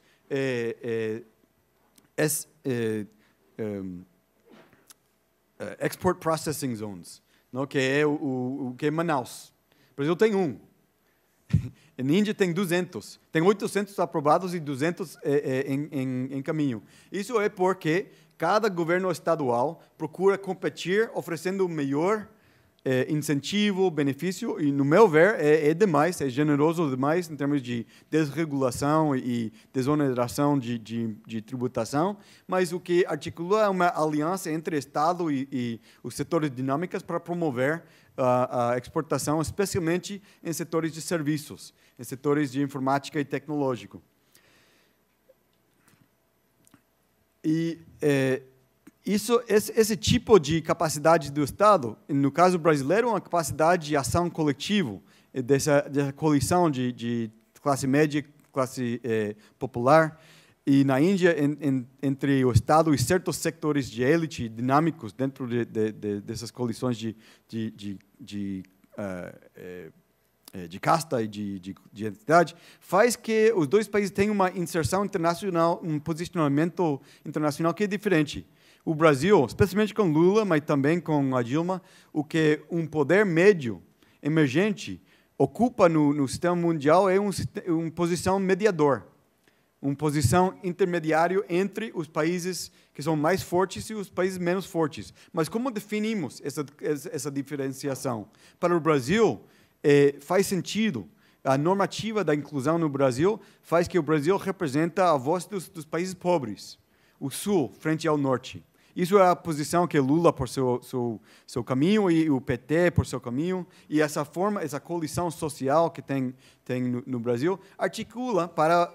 Export Processing Zones, não? Que é o que é Manaus. O Brasil tem um. Na Índia tem 200. Tem 800 aprovados e 200 em caminho. Isso é porque cada governo estadual procura competir oferecendo o melhor incentivo, benefício, e, no meu ver, é demais, é generoso demais em termos de desregulação e desoneração de tributação, mas o que articula é uma aliança entre Estado e os setores dinâmicos para promover a exportação, especialmente em setores de serviços, em setores de informática e tecnológico. E esse tipo de capacidade do Estado, no caso brasileiro, é uma capacidade de ação coletivo, dessa coalição de classe média, classe popular, e na Índia, entre o Estado e certos setores de elite dinâmicos dentro dessas coalições de casta e de identidade, faz que os dois países tenham uma inserção internacional, um posicionamento internacional que é diferente. O Brasil, especialmente com Lula, mas também com a Dilma, o que um poder médio, emergente, ocupa no sistema mundial é uma posição mediador, uma posição intermediária entre os países que são mais fortes e os países menos fortes. Mas como definimos essa diferenciação? Para o Brasil, faz sentido. A normativa da inclusão no Brasil faz que o Brasil representa a voz dos países pobres, o Sul frente ao Norte. Isso é a posição que Lula por seu caminho e o PT por seu caminho, e essa coalição social que tem no Brasil articula para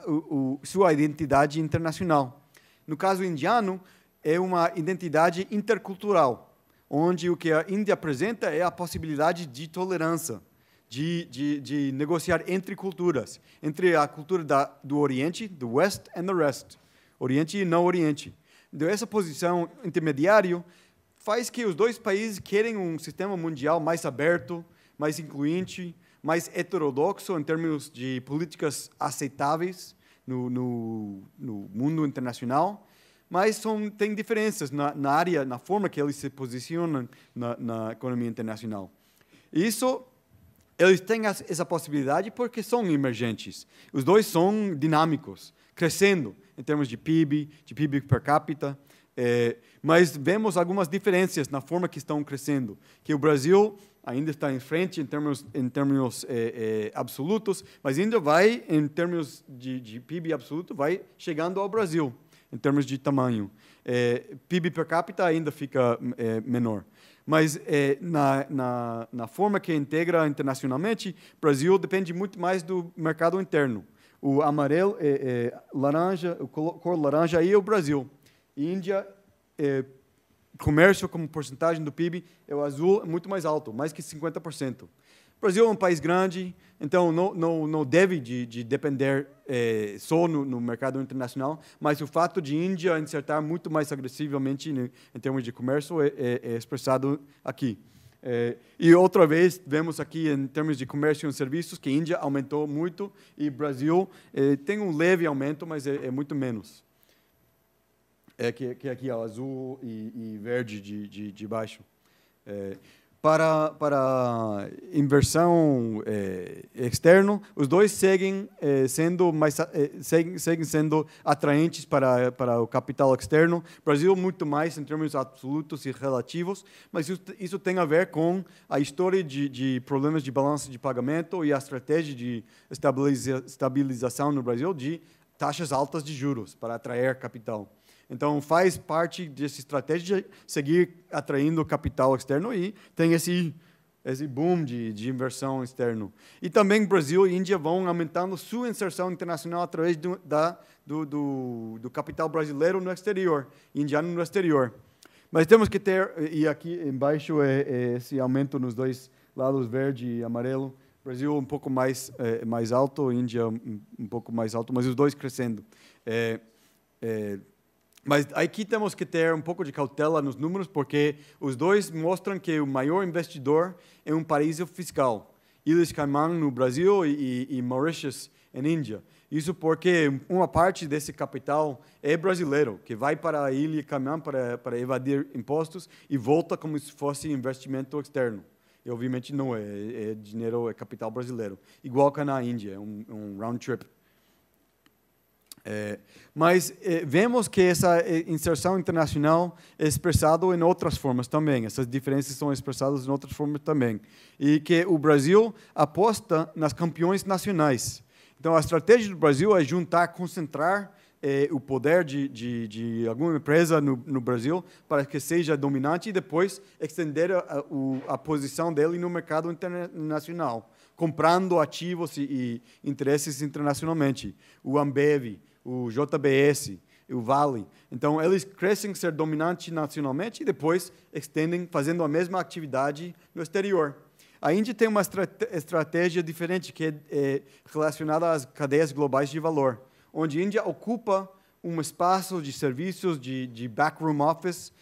sua identidade internacional. No caso indiano, é uma identidade intercultural, onde o que a Índia apresenta é a possibilidade de tolerância, de negociar entre culturas, entre a cultura do Oriente, do West and the Rest, Oriente e não Oriente. Então, essa posição intermediária faz que os dois países querem um sistema mundial mais aberto, mais incluinte, mais heterodoxo em termos de políticas aceitáveis no mundo internacional, mas tem diferenças na forma que eles se posicionam na economia internacional. Isso, eles têm essa possibilidade porque são emergentes. Os dois são dinâmicos, crescendo em termos de PIB per capita, mas vemos algumas diferenças na forma que estão crescendo, que o Brasil ainda está em frente em termos absolutos, mas ainda vai, em termos de PIB absoluto, vai chegando ao Brasil, em termos de tamanho. PIB per capita ainda fica menor. Mas na forma que integra internacionalmente, o Brasil depende muito mais do mercado interno. O amarelo, laranja, a cor laranja aí é o Brasil. Índia, comércio como porcentagem do PIB, o azul é muito mais alto, mais que 50%. O Brasil é um país grande, então não deve de depender só no mercado internacional, mas o fato de Índia insertar muito mais agressivamente em termos de comércio é expressado aqui. E outra vez, vemos aqui em termos de comércio e serviços que a Índia aumentou muito e o Brasil tem um leve aumento, mas é muito menos. Que aqui é azul e verde de baixo. Para inversão externa, os dois seguem sendo atraentes para o capital externo. O Brasil muito mais em termos absolutos e relativos, mas isso tem a ver com a história de problemas de balanço de pagamento e a estratégia de estabilização no Brasil de taxas altas de juros para atrair capital. Então, faz parte dessa estratégia de seguir atraindo capital externo e tem esse boom de inversão externo. E também Brasil e Índia vão aumentando sua inserção internacional através do capital brasileiro no exterior, indiano no exterior. Mas temos que ter, e aqui embaixo é esse aumento nos dois lados, verde e amarelo. Brasil um pouco mais alto, Índia um pouco mais alto, mas os dois crescendo. Mas aqui temos que ter um pouco de cautela nos números, porque os dois mostram que o maior investidor é um paraíso fiscal. Ilhas Caimão no Brasil e Mauritius em Índia. Isso porque uma parte desse capital é brasileiro, que vai para a Ilha Caimão para evadir impostos e volta como se fosse investimento externo. E, obviamente, não é dinheiro, é capital brasileiro. Igual que na Índia, é um round trip. Mas vemos que essa inserção internacional é expressada em outras formas também. Essas diferenças são expressadas em outras formas também. E que o Brasil aposta nas campeões nacionais. Então, a estratégia do Brasil é juntar, concentrar o poder de alguma empresa no Brasil para que seja dominante e depois estender a posição dele no mercado internacional, comprando ativos e interesses internacionalmente. O Ambev, o JBS, o Vale. Então, eles crescem ser dominantes nacionalmente e depois extendem fazendo a mesma atividade no exterior. A Índia tem uma estratégia diferente que é relacionada às cadeias globais de valor, onde a Índia ocupa um espaço de serviços, de backroom office,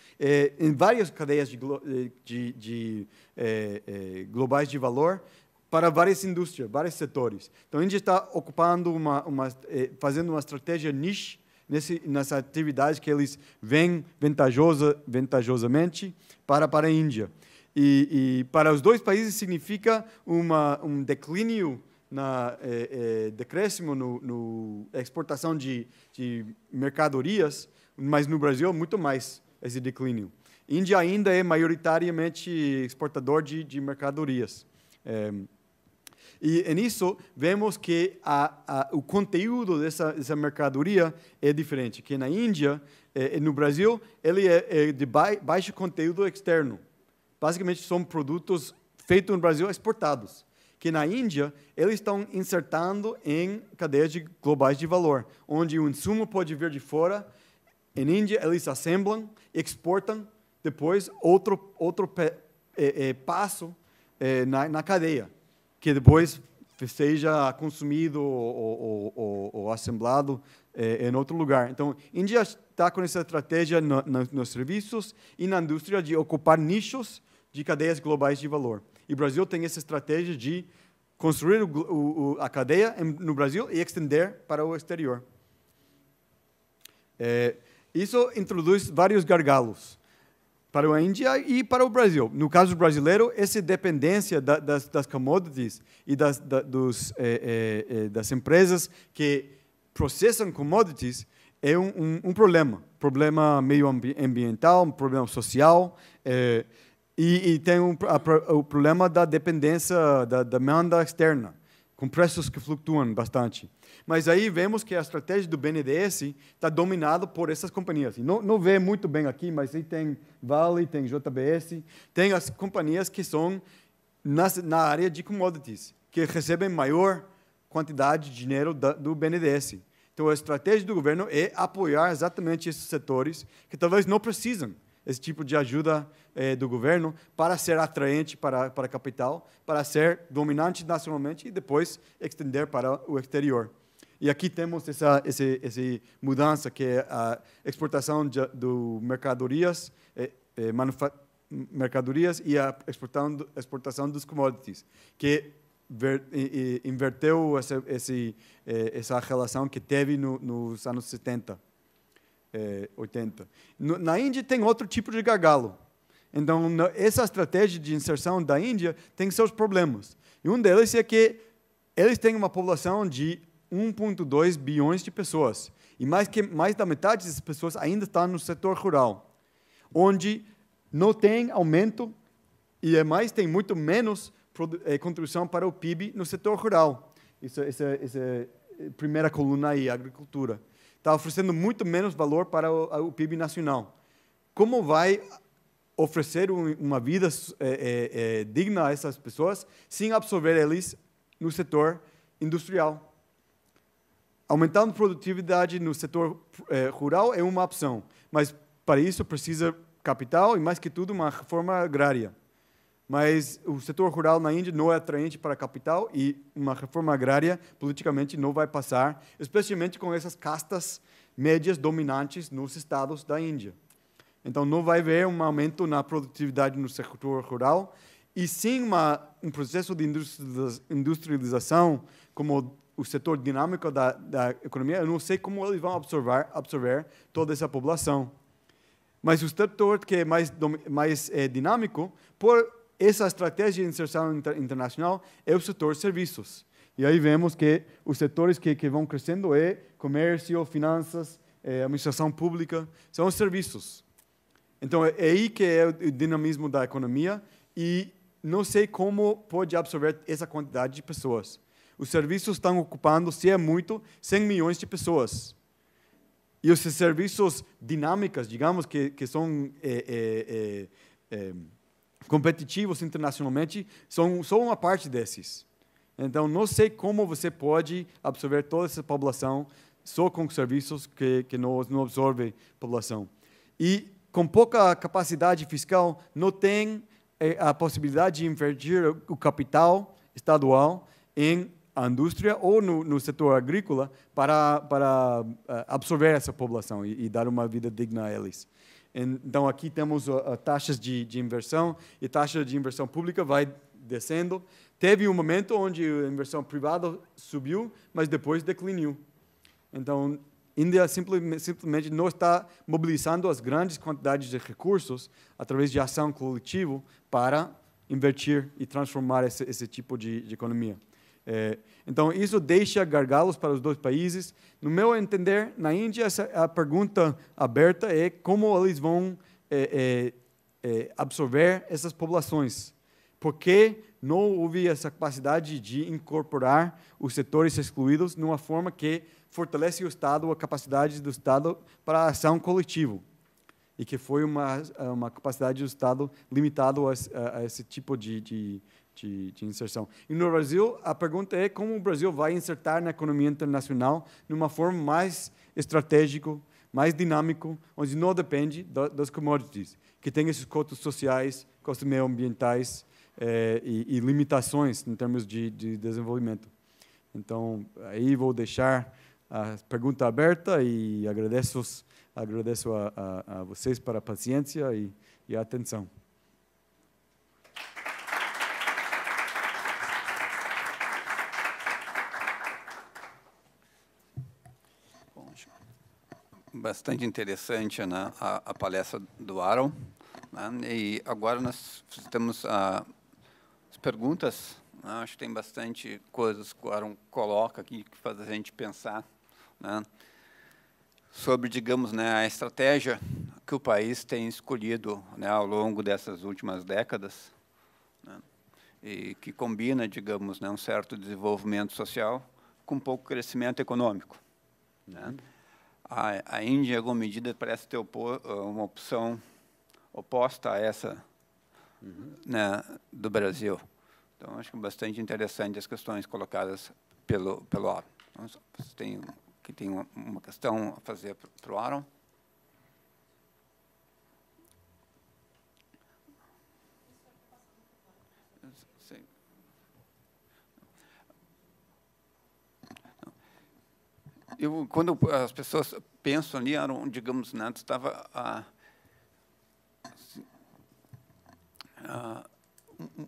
em várias cadeias globais de valor, para várias indústrias, vários setores. Então, a Índia está ocupando fazendo uma estratégia niche nessa atividade que eles veem ventajosamente para a Índia. E para os dois países significa um declínio, decréscimo na exportação de mercadorias, mas no Brasil muito mais esse declínio. A Índia ainda é maioritariamente exportador de mercadorias. E nisso vemos que o conteúdo dessa mercadoria é diferente, que na Índia e no Brasil ele é de baixo conteúdo externo. Basicamente são produtos feitos no Brasil exportados, que na Índia eles estão insertando em cadeias globais de valor, onde o insumo pode vir de fora. Em Índia eles assemblam, exportam, depois outro passo na cadeia, que depois seja consumido ou assemblado em outro lugar. Então, a Índia está com essa estratégia nos serviços e na indústria de ocupar nichos de cadeias globais de valor. E o Brasil tem essa estratégia de construir a cadeia no Brasil e estender para o exterior. Isso introduz vários gargalos para a Índia e para o Brasil. No caso brasileiro, essa dependência das commodities e das empresas que processam commodities é um problema meio ambiental, um problema social, e tem o problema da dependência da demanda externa, com preços que flutuam bastante. Mas aí vemos que a estratégia do BNDES está dominada por essas companhias. E não vê muito bem aqui, mas aí tem Vale, tem JBS, tem as companhias que são na área de commodities, que recebem maior quantidade de dinheiro do BNDES. Então, a estratégia do governo é apoiar exatamente esses setores que talvez não precisam esse tipo de ajuda do governo para ser atraente para capital, para ser dominante nacionalmente e depois estender para o exterior. E aqui temos essa mudança, que é a exportação de mercadorias, mercadorias e a exportação dos commodities, que inverteu essa relação que teve nos anos 70. 80. Na Índia tem outro tipo de gargalo. Então, essa estratégia de inserção da Índia tem seus problemas. E um deles é que eles têm uma população de 1,2 bilhões de pessoas. E mais da metade dessas pessoas ainda estão no setor rural, onde não tem aumento e, mais, tem muito menos contribuição para o PIB no setor rural. Essa primeira coluna aí, a agricultura. Está oferecendo muito menos valor para o PIB nacional. Como vai oferecer uma vida digna a essas pessoas sem absorver eles no setor industrial? Aumentando a produtividade no setor rural é uma opção, mas para isso precisa capital e, mais que tudo, uma reforma agrária. Mas o setor rural na Índia não é atraente para a capital e uma reforma agrária, politicamente, não vai passar, especialmente com essas castas médias dominantes nos estados da Índia. Então, não vai haver um aumento na produtividade no setor rural e sim um processo de industrialização como o setor dinâmico da economia. Eu não sei como eles vão absorver toda essa população. Mas o setor que é mais dinâmico, por essa estratégia de inserção internacional, é o setor serviços. E aí vemos que os setores que vão crescendo é comércio, finanças, administração pública, são os serviços. Então, é aí que é o dinamismo da economia e não sei como pode absorver essa quantidade de pessoas. Os serviços estão ocupando, se é muito, 100 milhões de pessoas. E os serviços dinâmicos, digamos, que são competitivos internacionalmente, são só uma parte desses. Então, não sei como você pode absorver toda essa população só com serviços que não absorvem a população. E com pouca capacidade fiscal, não tem a possibilidade de investir o capital estadual em a indústria ou no setor agrícola para absorver essa população e dar uma vida digna a eles. Então, aqui temos taxas de inversão, e a taxa de inversão pública vai descendo. Teve um momento onde a inversão privada subiu, mas depois declinou. Então, a Índia simplesmente não está mobilizando as grandes quantidades de recursos através de ação coletiva para investir e transformar esse tipo de economia. Então, isso deixa gargalos para os dois países. No meu entender, na Índia, a pergunta aberta é como eles vão absorver essas populações. Por que não houve essa capacidade de incorporar os setores excluídos numa forma que fortalece o Estado, a capacidade do Estado para a ação coletiva? E que foi uma capacidade do Estado limitado a esse tipo de inserção. E no Brasil, a pergunta é como o Brasil vai insertar na economia internacional de uma forma mais estratégica, mais dinâmica, onde não depende das commodities, que tem esses custos sociais, custos meioambientais e limitações em termos de desenvolvimento. Então, aí vou deixar a pergunta aberta e agradeço a vocês para a paciência e a atenção. Bastante interessante, né, a palestra do Aaron, né, e agora nós temos as perguntas, né, acho que tem bastante coisas que o Aaron coloca aqui que faz a gente pensar, né, sobre, digamos, né, a estratégia que o país tem escolhido, né, ao longo dessas últimas décadas, né, e que combina, digamos, né, um certo desenvolvimento social com pouco crescimento econômico, né. A Índia, em alguma medida, parece ter uma opção oposta a essa, né, do Brasil. Então, acho que é bastante interessante as questões colocadas pelo Aaron. Então, você tem uma questão a fazer para o Aaron? Quando as pessoas pensam ali, digamos, né, estava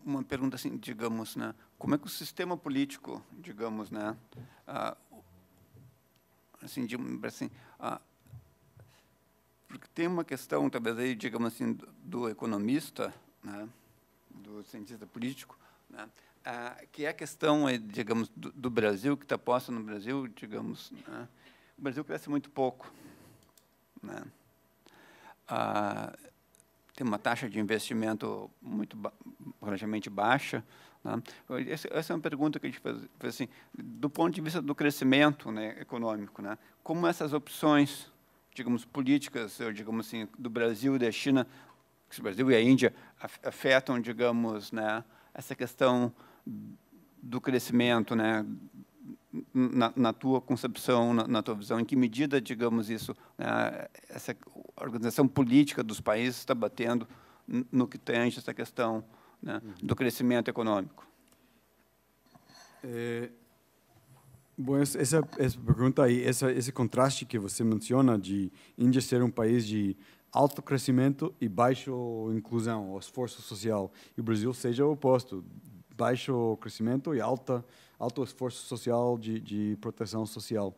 uma pergunta assim, digamos, né, como é que o sistema político, digamos, né, assim, porque tem uma questão, talvez aí, digamos assim, do economista, né, do cientista político, né, que é a questão, digamos, do Brasil, que está posta no Brasil, digamos, né, o Brasil cresce muito pouco, né, tem uma taxa de investimento relativamente baixa, né. Essa é uma pergunta que a gente faz assim, do ponto de vista do crescimento, né, econômico, né, como essas opções, digamos, políticas, digamos assim, do Brasil e da China, o Brasil e a Índia afetam, digamos, né, essa questão do crescimento, né, na tua concepção, na tua visão, em que medida, digamos, isso, né, organização política dos países está batendo no que tange essa questão, né, do crescimento econômico. Bom, essa pergunta aí, esse contraste que você menciona de Índia ser um país de alto crescimento e baixo inclusão, ou esforço social, e o Brasil seja o oposto, baixo crescimento e alto esforço social de proteção social.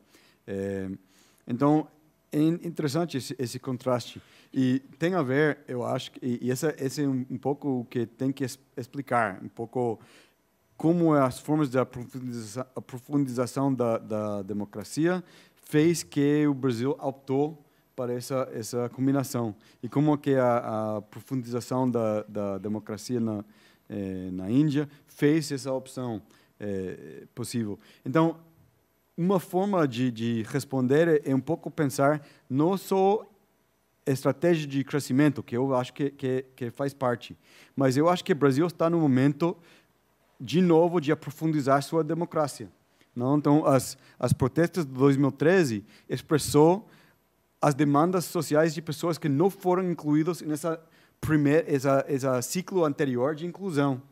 Então, é interessante esse contraste. E tem a ver, eu acho, e esse é um pouco o que tem que explicar, um pouco como as formas de aprofundização da democracia fez que o Brasil optou para essa combinação. E como que a profundização da democracia na Índia fez essa opção possível. Então, uma forma de responder é um pouco pensar não só estratégia de crescimento, que eu acho que faz parte, mas eu acho que o Brasil está no momento, de novo, de aprofundizar sua democracia. Não? Então, as protestas de 2013 expressou as demandas sociais de pessoas que não foram incluídas nessa essa ciclo anterior de inclusão.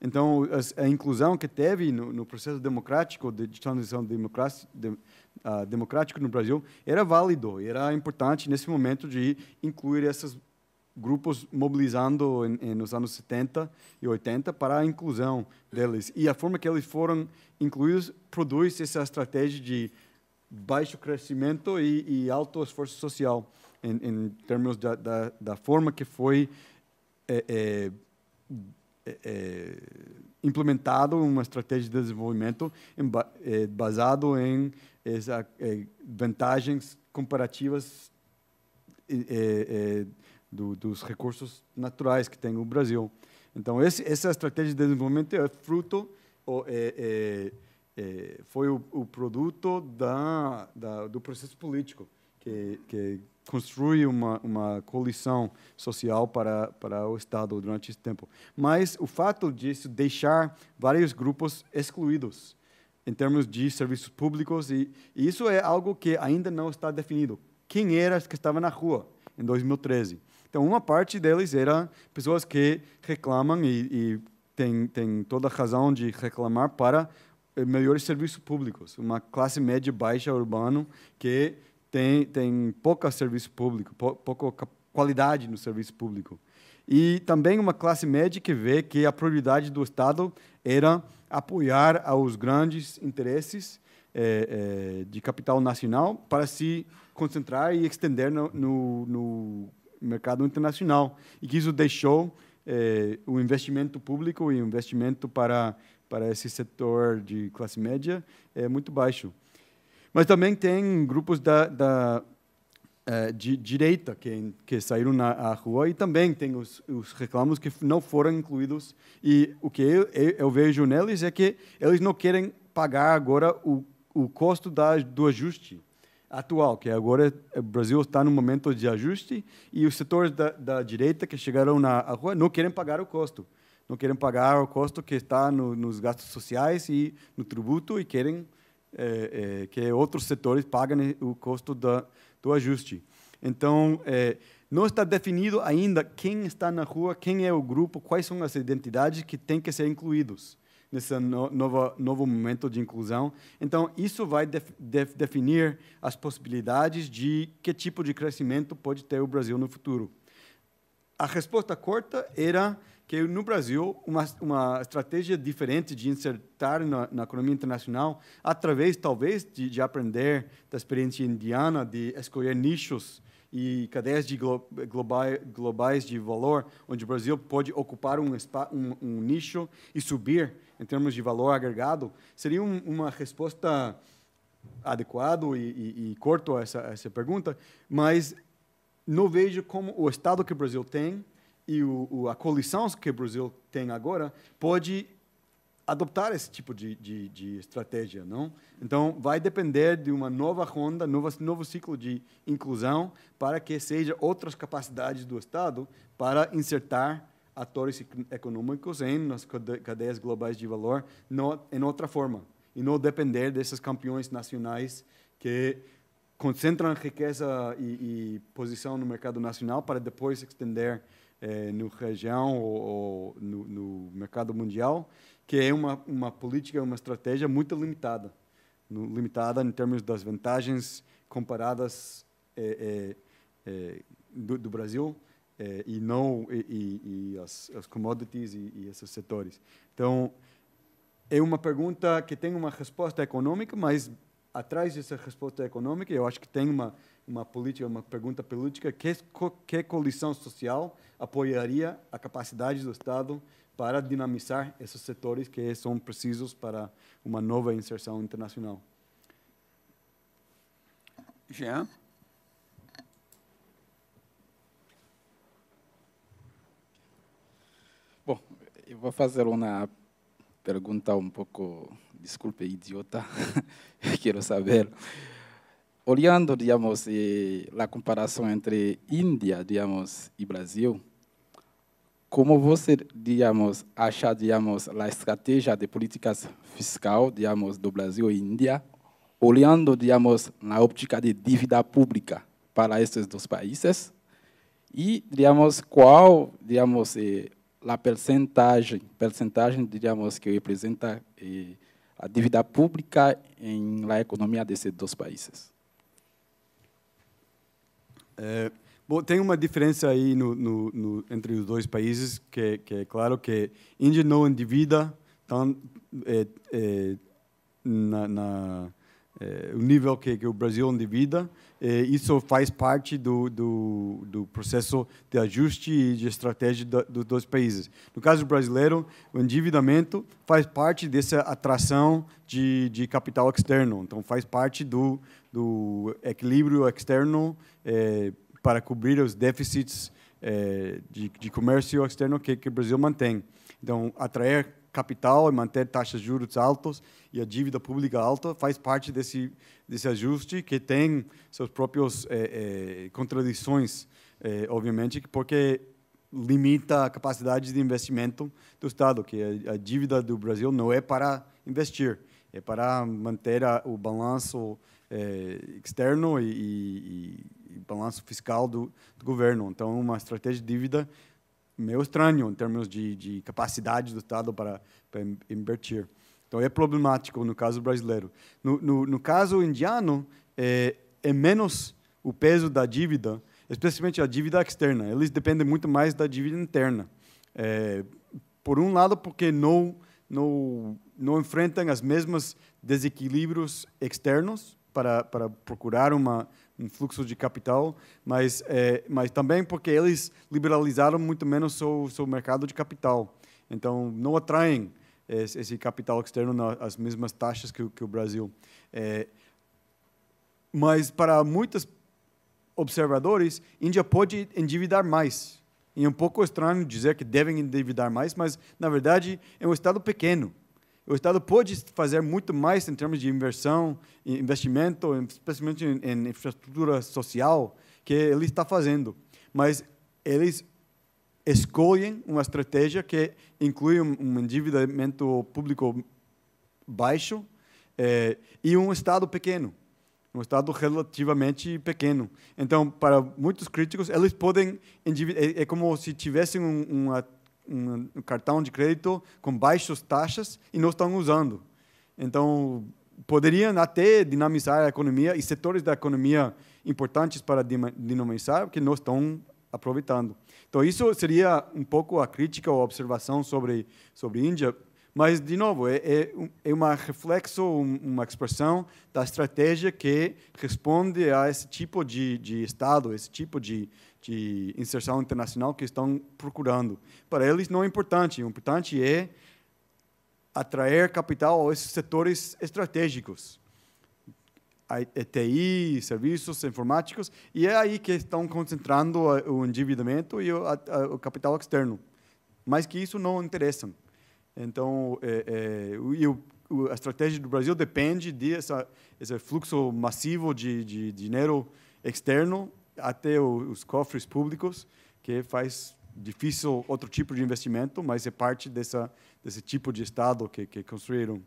Então, a inclusão que teve no processo democrático, de transição democrático no Brasil, era válido, era importante nesse momento de incluir esses grupos mobilizando nos anos 70 e 80 para a inclusão deles. E a forma que eles foram incluídos produz essa estratégia de baixo crescimento e alto esforço social, em termos da forma que foi implementado uma estratégia de desenvolvimento baseado em vantagens comparativas dos recursos naturais que tem o Brasil. Então, essa estratégia de desenvolvimento é fruto, foi o produto do processo político, que construi uma coalição social para o Estado durante esse tempo. Mas o fato disso deixar vários grupos excluídos em termos de serviços públicos, e isso é algo que ainda não está definido. Quem era que estava na rua em 2013? Então, uma parte deles era pessoas que reclamam e tem toda a razão de reclamar para melhores serviços públicos. Uma classe média baixa urbana que tem pouco serviço público, pouca qualidade no serviço público. E também uma classe média que vê que a prioridade do Estado era apoiar aos grandes interesses de capital nacional para se concentrar e estender no mercado internacional. E que isso deixou o investimento público e o investimento para esse setor de classe média muito baixo. Mas também tem grupos de direita que saíram na rua e também tem os reclamos que não foram incluídos. E o que eu vejo neles é que eles não querem pagar agora o custo do ajuste atual, que agora o Brasil está num momento de ajuste e os setores da direita que chegaram na rua não querem pagar o custo. Não querem pagar o custo que está nos gastos sociais e no tributo e querem que outros setores paguem o custo do ajuste. Então, não está definido ainda quem está na rua, quem é o grupo, quais são as identidades que têm que ser incluídos nesse novo momento de inclusão. Então, isso vai definir as possibilidades de que tipo de crescimento pode ter o Brasil no futuro. A resposta curta era que no Brasil uma estratégia diferente de insertar na economia internacional através talvez de aprender da experiência indiana, de escolher nichos e cadeias globais de valor, onde o Brasil pode ocupar um nicho e subir em termos de valor agregado, seria uma resposta adequada e curta a essa pergunta, mas não vejo como o Estado que o Brasil tem e a coalição que o Brasil tem agora pode adoptar esse tipo de estratégia, não? Então, vai depender de uma nova ronda, novo ciclo de inclusão para que seja outras capacidades do Estado para insertar atores econômicos nas cadeias globais de valor em outra forma e não depender desses campeões nacionais que concentram riqueza e posição no mercado nacional para depois se estender na região ou no mercado mundial, que é uma política, uma estratégia muito limitada. Limitada em termos das vantagens comparadas do Brasil e não as commodities e esses setores. Então, é uma pergunta que tem uma resposta econômica, mas atrás dessa resposta econômica, eu acho que tem uma política, uma pergunta política, que coalição social apoiaria a capacidade do Estado para dinamizar esses setores que são precisos para uma nova inserção internacional. Jean? Bom, eu vou fazer uma pergunta um pouco, desculpe, idiota, quero saber. Olhando, digamos, a comparação entre Índia, digamos, e Brasil, como você, digamos, acha, digamos, a estratégia de políticas fiscal, digamos, do Brasil e Índia, olhando, digamos, na óptica de dívida pública para esses dois países, e, digamos, qual, digamos, a percentagem, digamos, que representa a dívida pública na economia desses dois países? Bom, tem uma diferença aí entre os dois países, que é claro que a Índia não endivida o nível que o Brasil endivida. Isso faz parte do processo de ajuste e de estratégia dos dois países. No caso brasileiro, o endividamento faz parte dessa atração de capital externo. Então, faz parte do equilíbrio externo para cobrir os déficits de comércio externo que o Brasil mantém. Então, atrair capital e manter taxas de juros altas e a dívida pública alta faz parte desse ajuste que tem suas próprias contradições, obviamente, porque limita a capacidade de investimento do Estado, que a dívida do Brasil não é para investir, é para manter o balanço externo e balanço fiscal do governo. Então, uma estratégia de dívida meio estranho em termos de capacidade do Estado para invertir. Então, é problemático no caso brasileiro. No caso indiano, é menos o peso da dívida, especialmente a dívida externa. Eles dependem muito mais da dívida interna. Por um lado, porque não enfrentam os mesmos desequilíbrios externos para procurar um fluxo de capital, mas também porque eles liberalizaram muito menos seu mercado de capital. Então, não atraem esse capital externo nas mesmas taxas que o Brasil. Mas, para muitos observadores, a Índia pode endividar mais. E é um pouco estranho dizer que devem endividar mais, mas, na verdade, é um Estado pequeno. O Estado pode fazer muito mais em termos de investimento, especialmente em infraestrutura social, que ele está fazendo. Mas eles escolhem uma estratégia que inclui um endividamento público baixo e um Estado pequeno, um Estado relativamente pequeno. Então, para muitos críticos, eles podem endividar. É como se tivessem um cartão de crédito com baixas taxas e não estão usando. Então, poderiam até dinamizar a economia e setores da economia importantes para dinamizar, que não estão aproveitando. Então, isso seria um pouco a crítica ou a observação sobre a Índia, mas, de novo, é uma reflexo, uma expressão da estratégia que responde a esse tipo de Estado, esse tipo de inserção internacional que estão procurando. Para eles não é importante. O importante é atrair capital a esses setores estratégicos. A TI, serviços informáticos, e é aí que estão concentrando o endividamento e o capital externo. Mais que isso não interessam. Então, a estratégia do Brasil depende desse fluxo massivo de dinheiro externo até os cofres públicos, que faz difícil outro tipo de investimento, mas é parte desse tipo de Estado que construíram.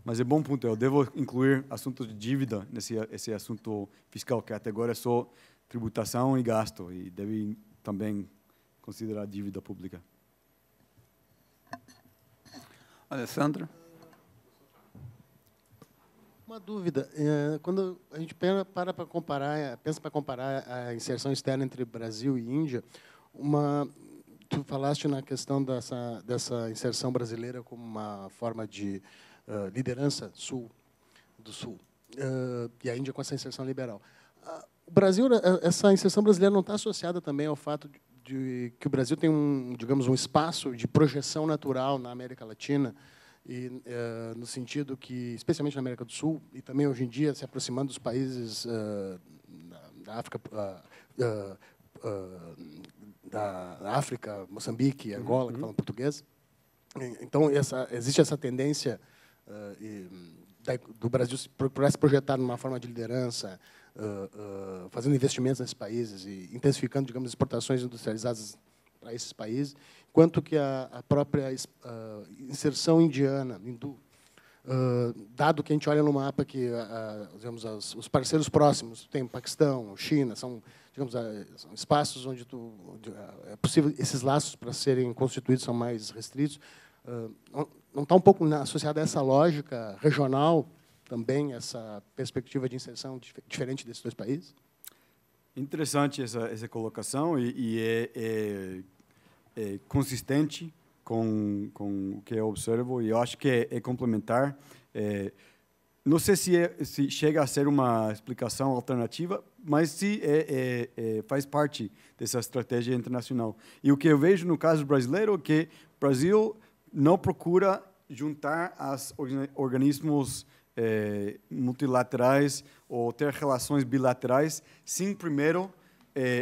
Mas é bom ponto. Eu devo incluir assunto de dívida esse assunto fiscal, que até agora é só tributação e gasto, e deve também considerar dívida pública. Alessandro? Uma dúvida. Quando a gente pensa para comparar a inserção externa entre Brasil e Índia, tu falaste na questão dessa inserção brasileira como uma forma de liderança do Sul, e a Índia com essa inserção liberal. O Brasil, essa inserção brasileira não está associada também ao fato de que o Brasil tem digamos, um espaço de projeção natural na América Latina, e no sentido que, especialmente na América do Sul, e também hoje em dia se aproximando dos países da África, Moçambique, Angola, que falam português. Então, existe essa tendência do Brasil procurar se projetar numa forma de liderança, fazendo investimentos nesses países e intensificando, digamos, exportações industrializadas para esses países, quanto que a própria inserção indiana, hindu, dado que a gente olha no mapa que digamos, os parceiros próximos, tem o Paquistão, China, são, digamos, são espaços onde é possível esses laços para serem constituídos são mais restritos. Não está um pouco associada a essa lógica regional também, essa perspectiva de inserção diferente desses dois países? Interessante essa colocação e é consistente com o que eu observo, e eu acho que é complementar. Não sei se chega a ser uma explicação alternativa, mas se faz parte dessa estratégia internacional. E o que eu vejo no caso brasileiro é que o Brasil não procura juntar os organismos multilaterais ou ter relações bilaterais sem primeiro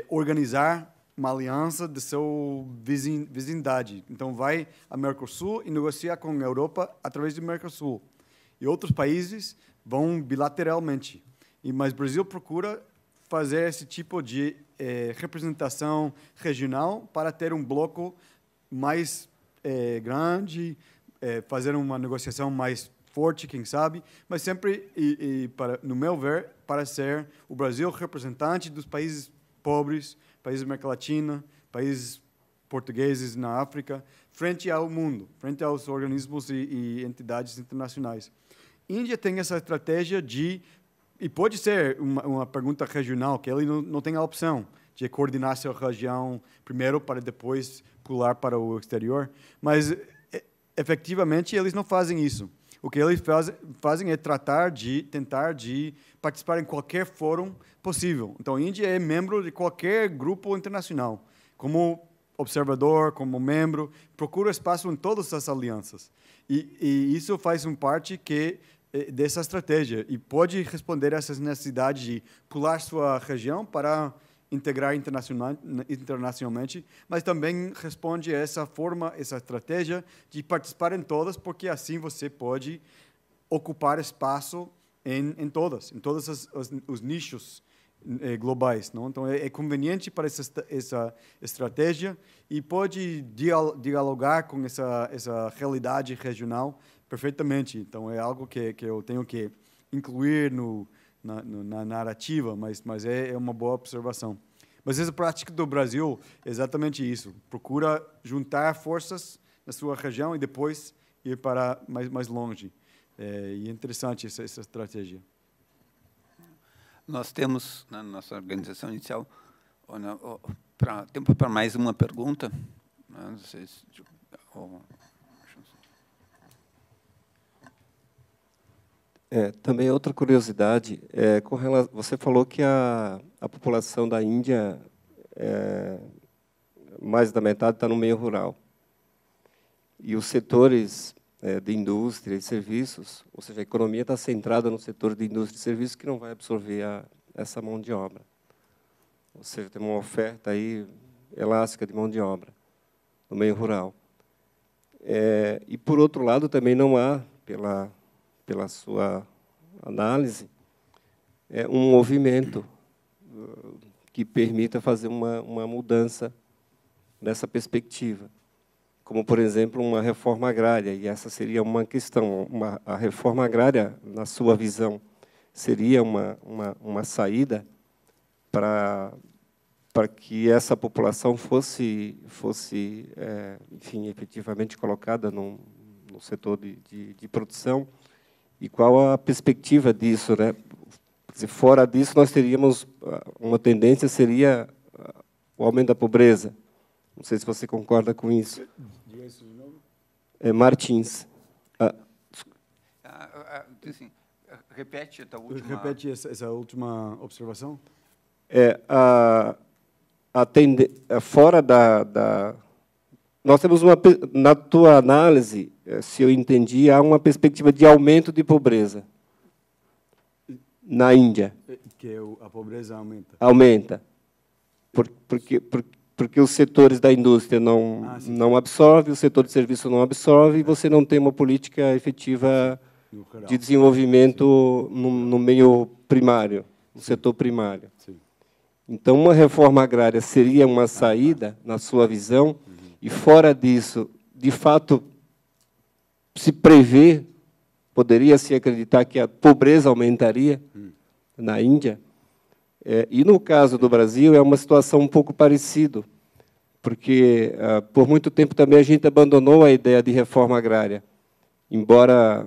organizar uma aliança de sua vizindade. Então, vai a Mercosul e negocia com a Europa através do Mercosul. E outros países vão bilateralmente. Mas o Brasil procura fazer esse tipo de representação regional para ter um bloco mais grande, fazer uma negociação mais forte, quem sabe, mas sempre, no meu ver, para ser o Brasil representante dos países pobres, países da América Latina, países portugueses na África, frente ao mundo, frente aos organismos e entidades internacionais. Índia tem essa estratégia e pode ser uma pergunta regional, que ele não tem a opção de coordenar sua região primeiro para depois pular para o exterior, mas efetivamente eles não fazem isso. O que eles fazem é tentar de participar em qualquer fórum possível. Então, a Índia é membro de qualquer grupo internacional. Como observador, como membro, procura espaço em todas as alianças. E isso faz parte dessa estratégia. E pode responder a essas necessidades de pular sua região para integrar internacionalmente, mas também responde a essa estratégia de participar em todas, porque assim você pode ocupar espaço em todos os nichos globais, não? Então é conveniente para essa estratégia e pode dialogar com essa realidade regional perfeitamente. Então é algo que eu tenho que incluir na narrativa, mas é uma boa observação. Mas essa prática do Brasil é exatamente isso. Procura juntar forças na sua região e depois ir para mais longe. E é interessante essa estratégia. Nós temos, na nossa organização inicial, tempo para mais uma pergunta. Não sei se... Também outra curiosidade, você falou que a população da Índia, mais da metade está no meio rural. E os setores de indústria e serviços, ou seja, a economia está centrada no setor de indústria e serviços que não vai absorver essa mão de obra. Ou seja, tem uma oferta aí elástica de mão de obra no meio rural. E, por outro lado, também não há, pela sua análise, um movimento que permita fazer uma mudança nessa perspectiva. como, por exemplo, uma reforma agrária, e essa seria uma questão. A reforma agrária, na sua visão, seria uma saída para que essa população fosse enfim, efetivamente colocada no setor de produção? E qual a perspectiva disso, né? Se fora disso, nós teríamos uma tendência, seria o aumento da pobreza. Não sei se você concorda com isso. Martins. Assim, repete a última... Repete essa última observação. Fora nós temos na tua análise, se eu entendi, há uma perspectiva de aumento de pobreza na Índia. Que a pobreza aumenta. Aumenta. Porque os setores da indústria não absorvem, o setor de serviço não absorve, e você não tem uma política efetiva de desenvolvimento no meio primário, no setor primário. Sim. Então, uma reforma agrária seria uma saída, na sua visão, e fora disso, de fato, se prevê, poderia-se acreditar que a pobreza aumentaria na Índia. E, no caso do Brasil, é uma situação um pouco parecida, porque, por muito tempo, também a gente abandonou a ideia de reforma agrária, embora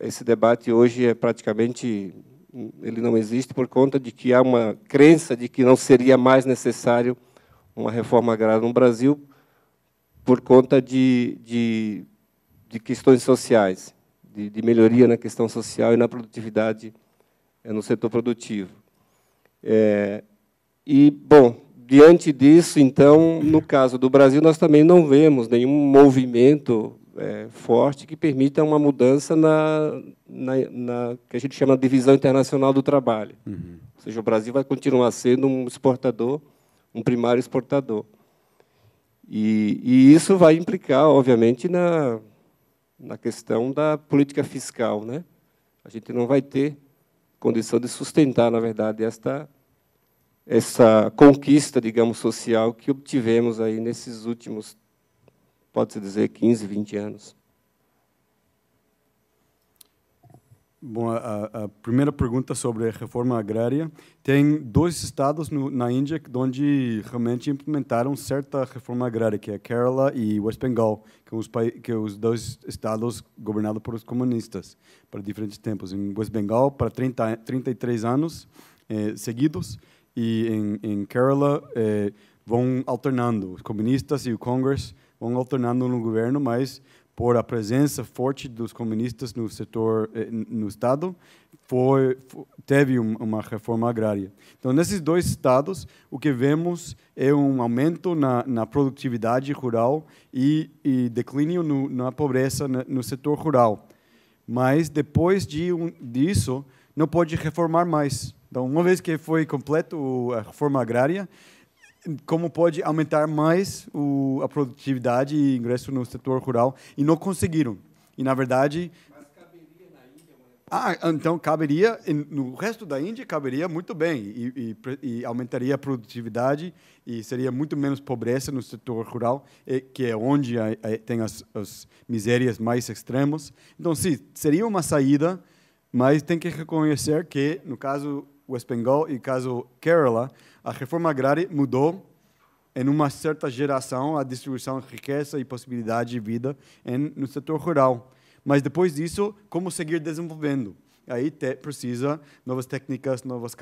esse debate hoje ele não existe por conta de que há uma crença de que não seria mais necessário uma reforma agrária no Brasil por conta de questões sociais, de melhoria na questão social e na produtividade no setor produtivo. Bom, diante disso, então, no caso do Brasil, nós também não vemos nenhum movimento forte que permita uma mudança na que a gente chama de divisão internacional do trabalho. Ou seja, o Brasil vai continuar sendo um exportador, um primário exportador. E isso vai implicar, obviamente, na questão da política fiscal, né? A gente não vai ter condição de sustentar, na verdade, essa conquista, digamos, social que obtivemos aí nesses últimos, pode-se dizer, 15, 20 anos. Bom, a primeira pergunta sobre a reforma agrária. Tem 2 estados na Índia onde realmente implementaram certa reforma agrária, que é Kerala e West Bengal, que são os 2 estados governados por os comunistas, para diferentes tempos. Em West Bengal, para 33 anos seguidos, e em Kerala vão alternando. Os comunistas e o Congress vão alternando no governo, mas por a presença forte dos comunistas no setor, no Estado, teve uma reforma agrária. Então, nesses 2 estados, o que vemos é um aumento na produtividade rural e declínio na pobreza no setor rural. Mas, depois disso, não pode reformar mais. Então, uma vez que foi completo a reforma agrária, como pode aumentar mais a produtividade e ingresso no setor rural, e não conseguiram. E, na verdade... Mas caberia na Índia? Então, caberia, no resto da Índia, caberia muito bem, e aumentaria a produtividade, e seria muito menos pobreza no setor rural, que é onde tem as misérias mais extremas. Então, sim, seria uma saída, mas tem que reconhecer que, no caso West Bengal e no caso Kerala, a reforma agrária mudou, em uma certa geração, a distribuição de riqueza e possibilidade de vida no setor rural. Mas, depois disso, como seguir desenvolvendo? Aí precisa novas técnicas, novas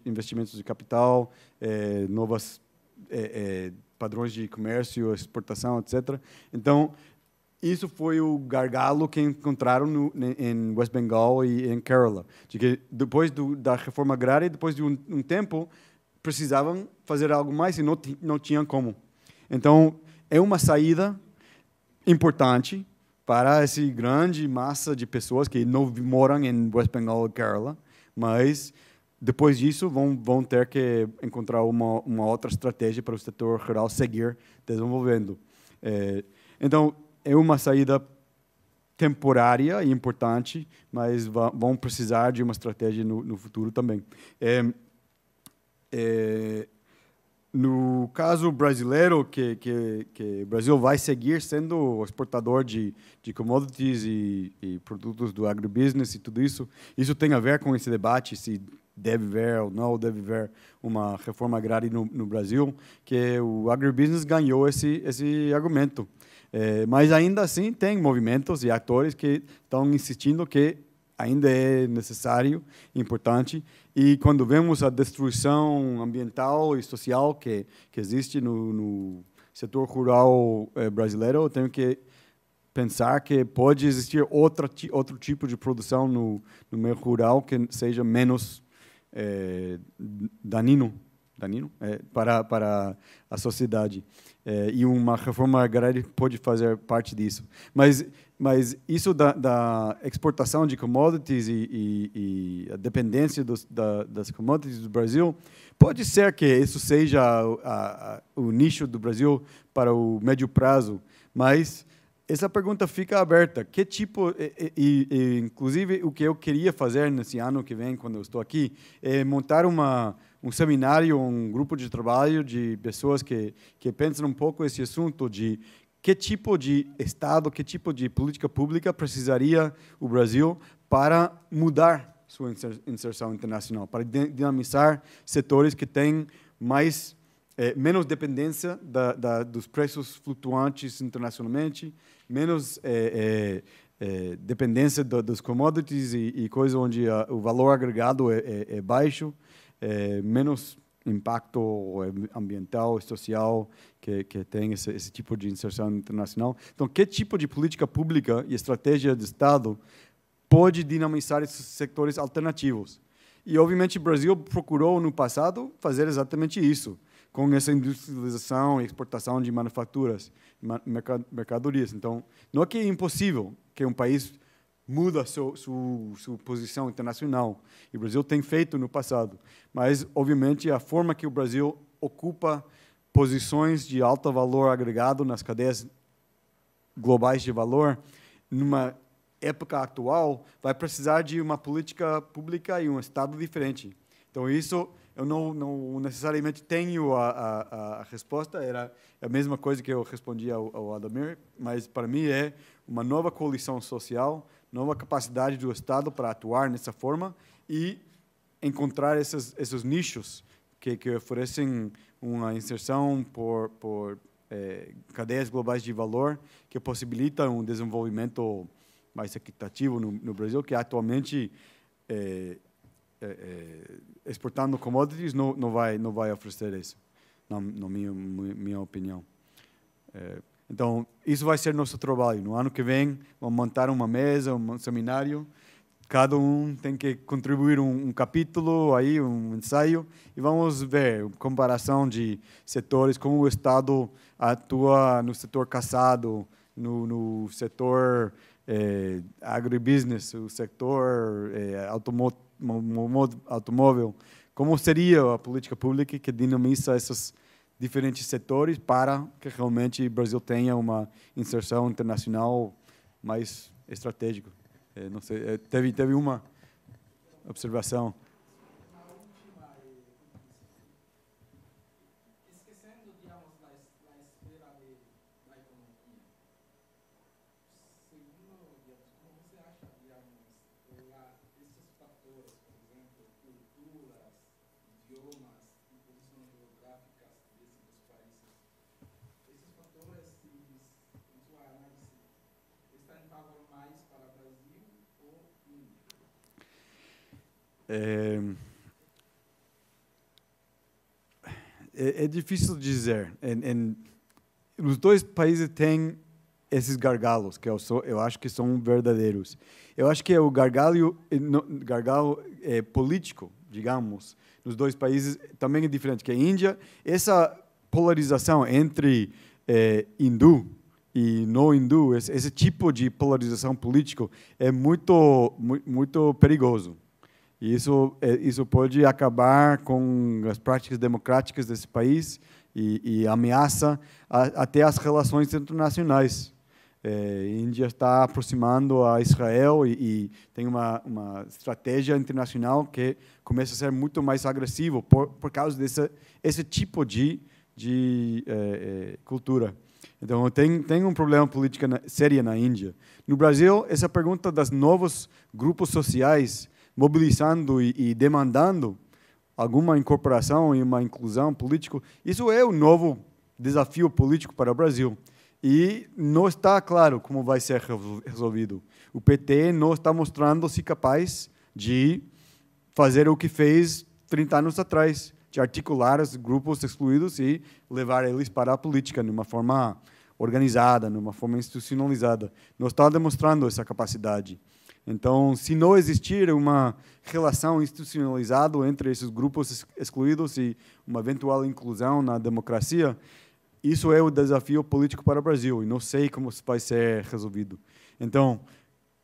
investimentos de capital, novos padrões de comércio, exportação, etc. Então, isso foi o gargalo que encontraram em West Bengal e em Kerala. De que depois da reforma agrária, depois de um tempo, precisavam fazer algo mais e não tinham como. Então, é uma saída importante para essa grande massa de pessoas que não moram em West Bengal e Kerala, mas depois disso vão ter que encontrar uma outra estratégia para o setor rural seguir desenvolvendo. Então, é uma saída temporária e importante, mas vão precisar de uma estratégia no futuro também. no caso brasileiro, que o Brasil vai seguir sendo exportador de commodities e produtos do agribusiness e tudo isso, isso tem a ver com esse debate, se deve haver ou não deve haver uma reforma agrária no Brasil, que o agribusiness ganhou esse argumento. Mas ainda assim tem movimentos e atores que estão insistindo que ainda é necessário, importante, e quando vemos a destruição ambiental e social que existe no setor rural brasileiro, tenho que pensar que pode existir outro tipo de produção no meio rural que seja menos danino para a sociedade. E uma reforma agrária pode fazer parte disso. Mas isso da exportação de commodities e a dependência das commodities do Brasil, pode ser que isso seja o nicho do Brasil para o médio prazo, mas essa pergunta fica aberta. Que tipo, inclusive, o que eu queria fazer nesse ano que vem, quando eu estou aqui, é montar um seminário, um grupo de trabalho de pessoas que pensam um pouco esse assunto de que tipo de Estado, que tipo de política pública precisaria o Brasil para mudar sua inserção internacional, para dinamizar setores que têm menos dependência dos preços flutuantes internacionalmente, menos dependência dos commodities e coisas onde o valor agregado é baixo, menos impacto ambiental e social que tem esse tipo de inserção internacional. Então, que tipo de política pública e estratégia de Estado pode dinamizar esses setores alternativos? E, obviamente, o Brasil procurou, no passado, fazer exatamente isso, com essa industrialização e exportação de manufaturas, mercadorias. Então, não é que é impossível que um país muda sua posição internacional. E o Brasil tem feito no passado. Mas, obviamente, a forma que o Brasil ocupa posições de alto valor agregado nas cadeias globais de valor, numa época atual, vai precisar de uma política pública e um Estado diferente. Então, isso eu não necessariamente tenho a resposta, era a mesma coisa que eu respondi ao Adalmir, mas para mim é uma nova coalição social, nova capacidade do Estado para atuar nessa forma e encontrar esses nichos que oferecem uma inserção por cadeias globais de valor que possibilitam um desenvolvimento mais equitativo no Brasil, que atualmente exportando commodities não vai oferecer isso, na minha opinião. Então, isso vai ser nosso trabalho. No ano que vem, vamos montar uma mesa, um seminário. Cada um tem que contribuir um capítulo, aí, um ensaio, e vamos ver comparação de setores, como o Estado atua no setor caçado, no setor agribusiness, o setor automóvel. Como seria a política pública que dinamiza esses diferentes setores para que realmente o Brasil tenha uma inserção internacional mais estratégica. Não sei, teve uma observação. Esquecendo, digamos, a esfera da economia, segundo, digamos, como você acha, digamos, esses fatores, por exemplo, culturas, idiomas e posições geográficas desses países, esses fatores, em sua análise, estão em favor mais para o Brasil ou Índia? É difícil dizer. Os dois países têm esses gargalos, que eu acho que são verdadeiros. Eu acho que o gargalo político, digamos, nos dois países também é diferente. Que a Índia, essa polarização entre hindu e não hindu, esse tipo de polarização político é muito perigoso. E isso pode acabar com as práticas democráticas desse país e ameaça até as relações internacionais. A Índia está aproximando a Israel e tem uma estratégia internacional que começa a ser muito mais agressivo por causa desse tipo de cultura. Então, tem um problema político sério na Índia. No Brasil, essa pergunta dos novos grupos sociais mobilizando e demandando alguma incorporação e uma inclusão política, isso é um novo desafio político para o Brasil. E não está claro como vai ser resolvido. O PT não está mostrando-se capaz de fazer o que fez 30 anos atrás, de articular os grupos excluídos e levar eles para a política de uma forma organizada, de uma forma institucionalizada. Não está demonstrando essa capacidade. Então, se não existir uma relação institucionalizada entre esses grupos excluídos e uma eventual inclusão na democracia, isso é o desafio político para o Brasil, e não sei como vai ser resolvido. Então,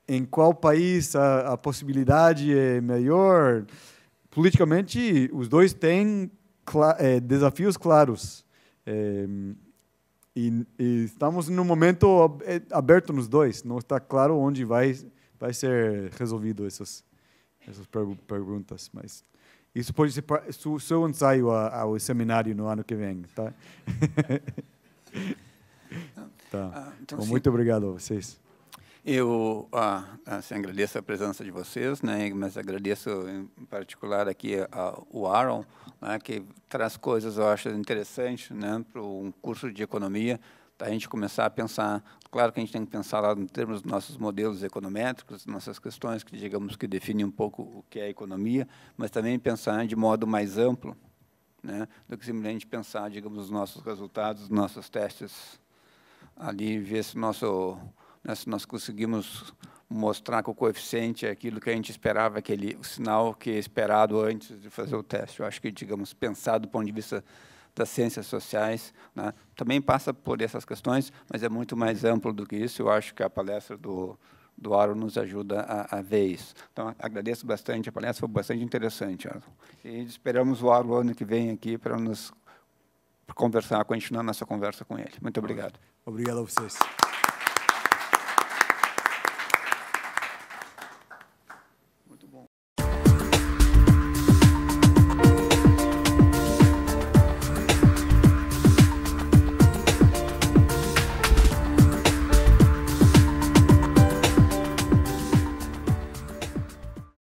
em qual país a possibilidade é melhor? Politicamente, os dois têm desafios claros. E estamos num momento aberto nos dois. Não está claro onde vai ser resolvido essas perguntas, mas isso pode ser seu ensaio ao seminário no ano que vem, tá? Tá. Então, Bom, muito obrigado a vocês. Eu assim, agradeço a presença de vocês, né, mas agradeço em particular aqui o Aaron, né, que traz coisas, eu acho, interessantes, né, para um curso de economia, a gente começar a pensar. Claro que a gente tem que pensar lá em termos dos nossos modelos econométricos, nossas questões que, digamos, que definem um pouco o que é a economia, mas também pensar de modo mais amplo, né, do que simplesmente pensar, digamos, os nossos resultados, os nossos testes ali, ver se nós conseguimos mostrar que o coeficiente é aquilo que a gente esperava, o sinal que é esperado antes de fazer o teste. Eu acho que, digamos, pensar do ponto de vista das ciências sociais, né, também passa por essas questões, mas é muito mais amplo do que isso. Eu acho que a palestra do Aaron nos ajuda a ver isso. Então, agradeço bastante, a palestra foi bastante interessante, Aaron. E esperamos o Aaron ano que vem aqui para nos conversar, continuar nossa conversa com ele. Muito obrigado. Obrigado a vocês.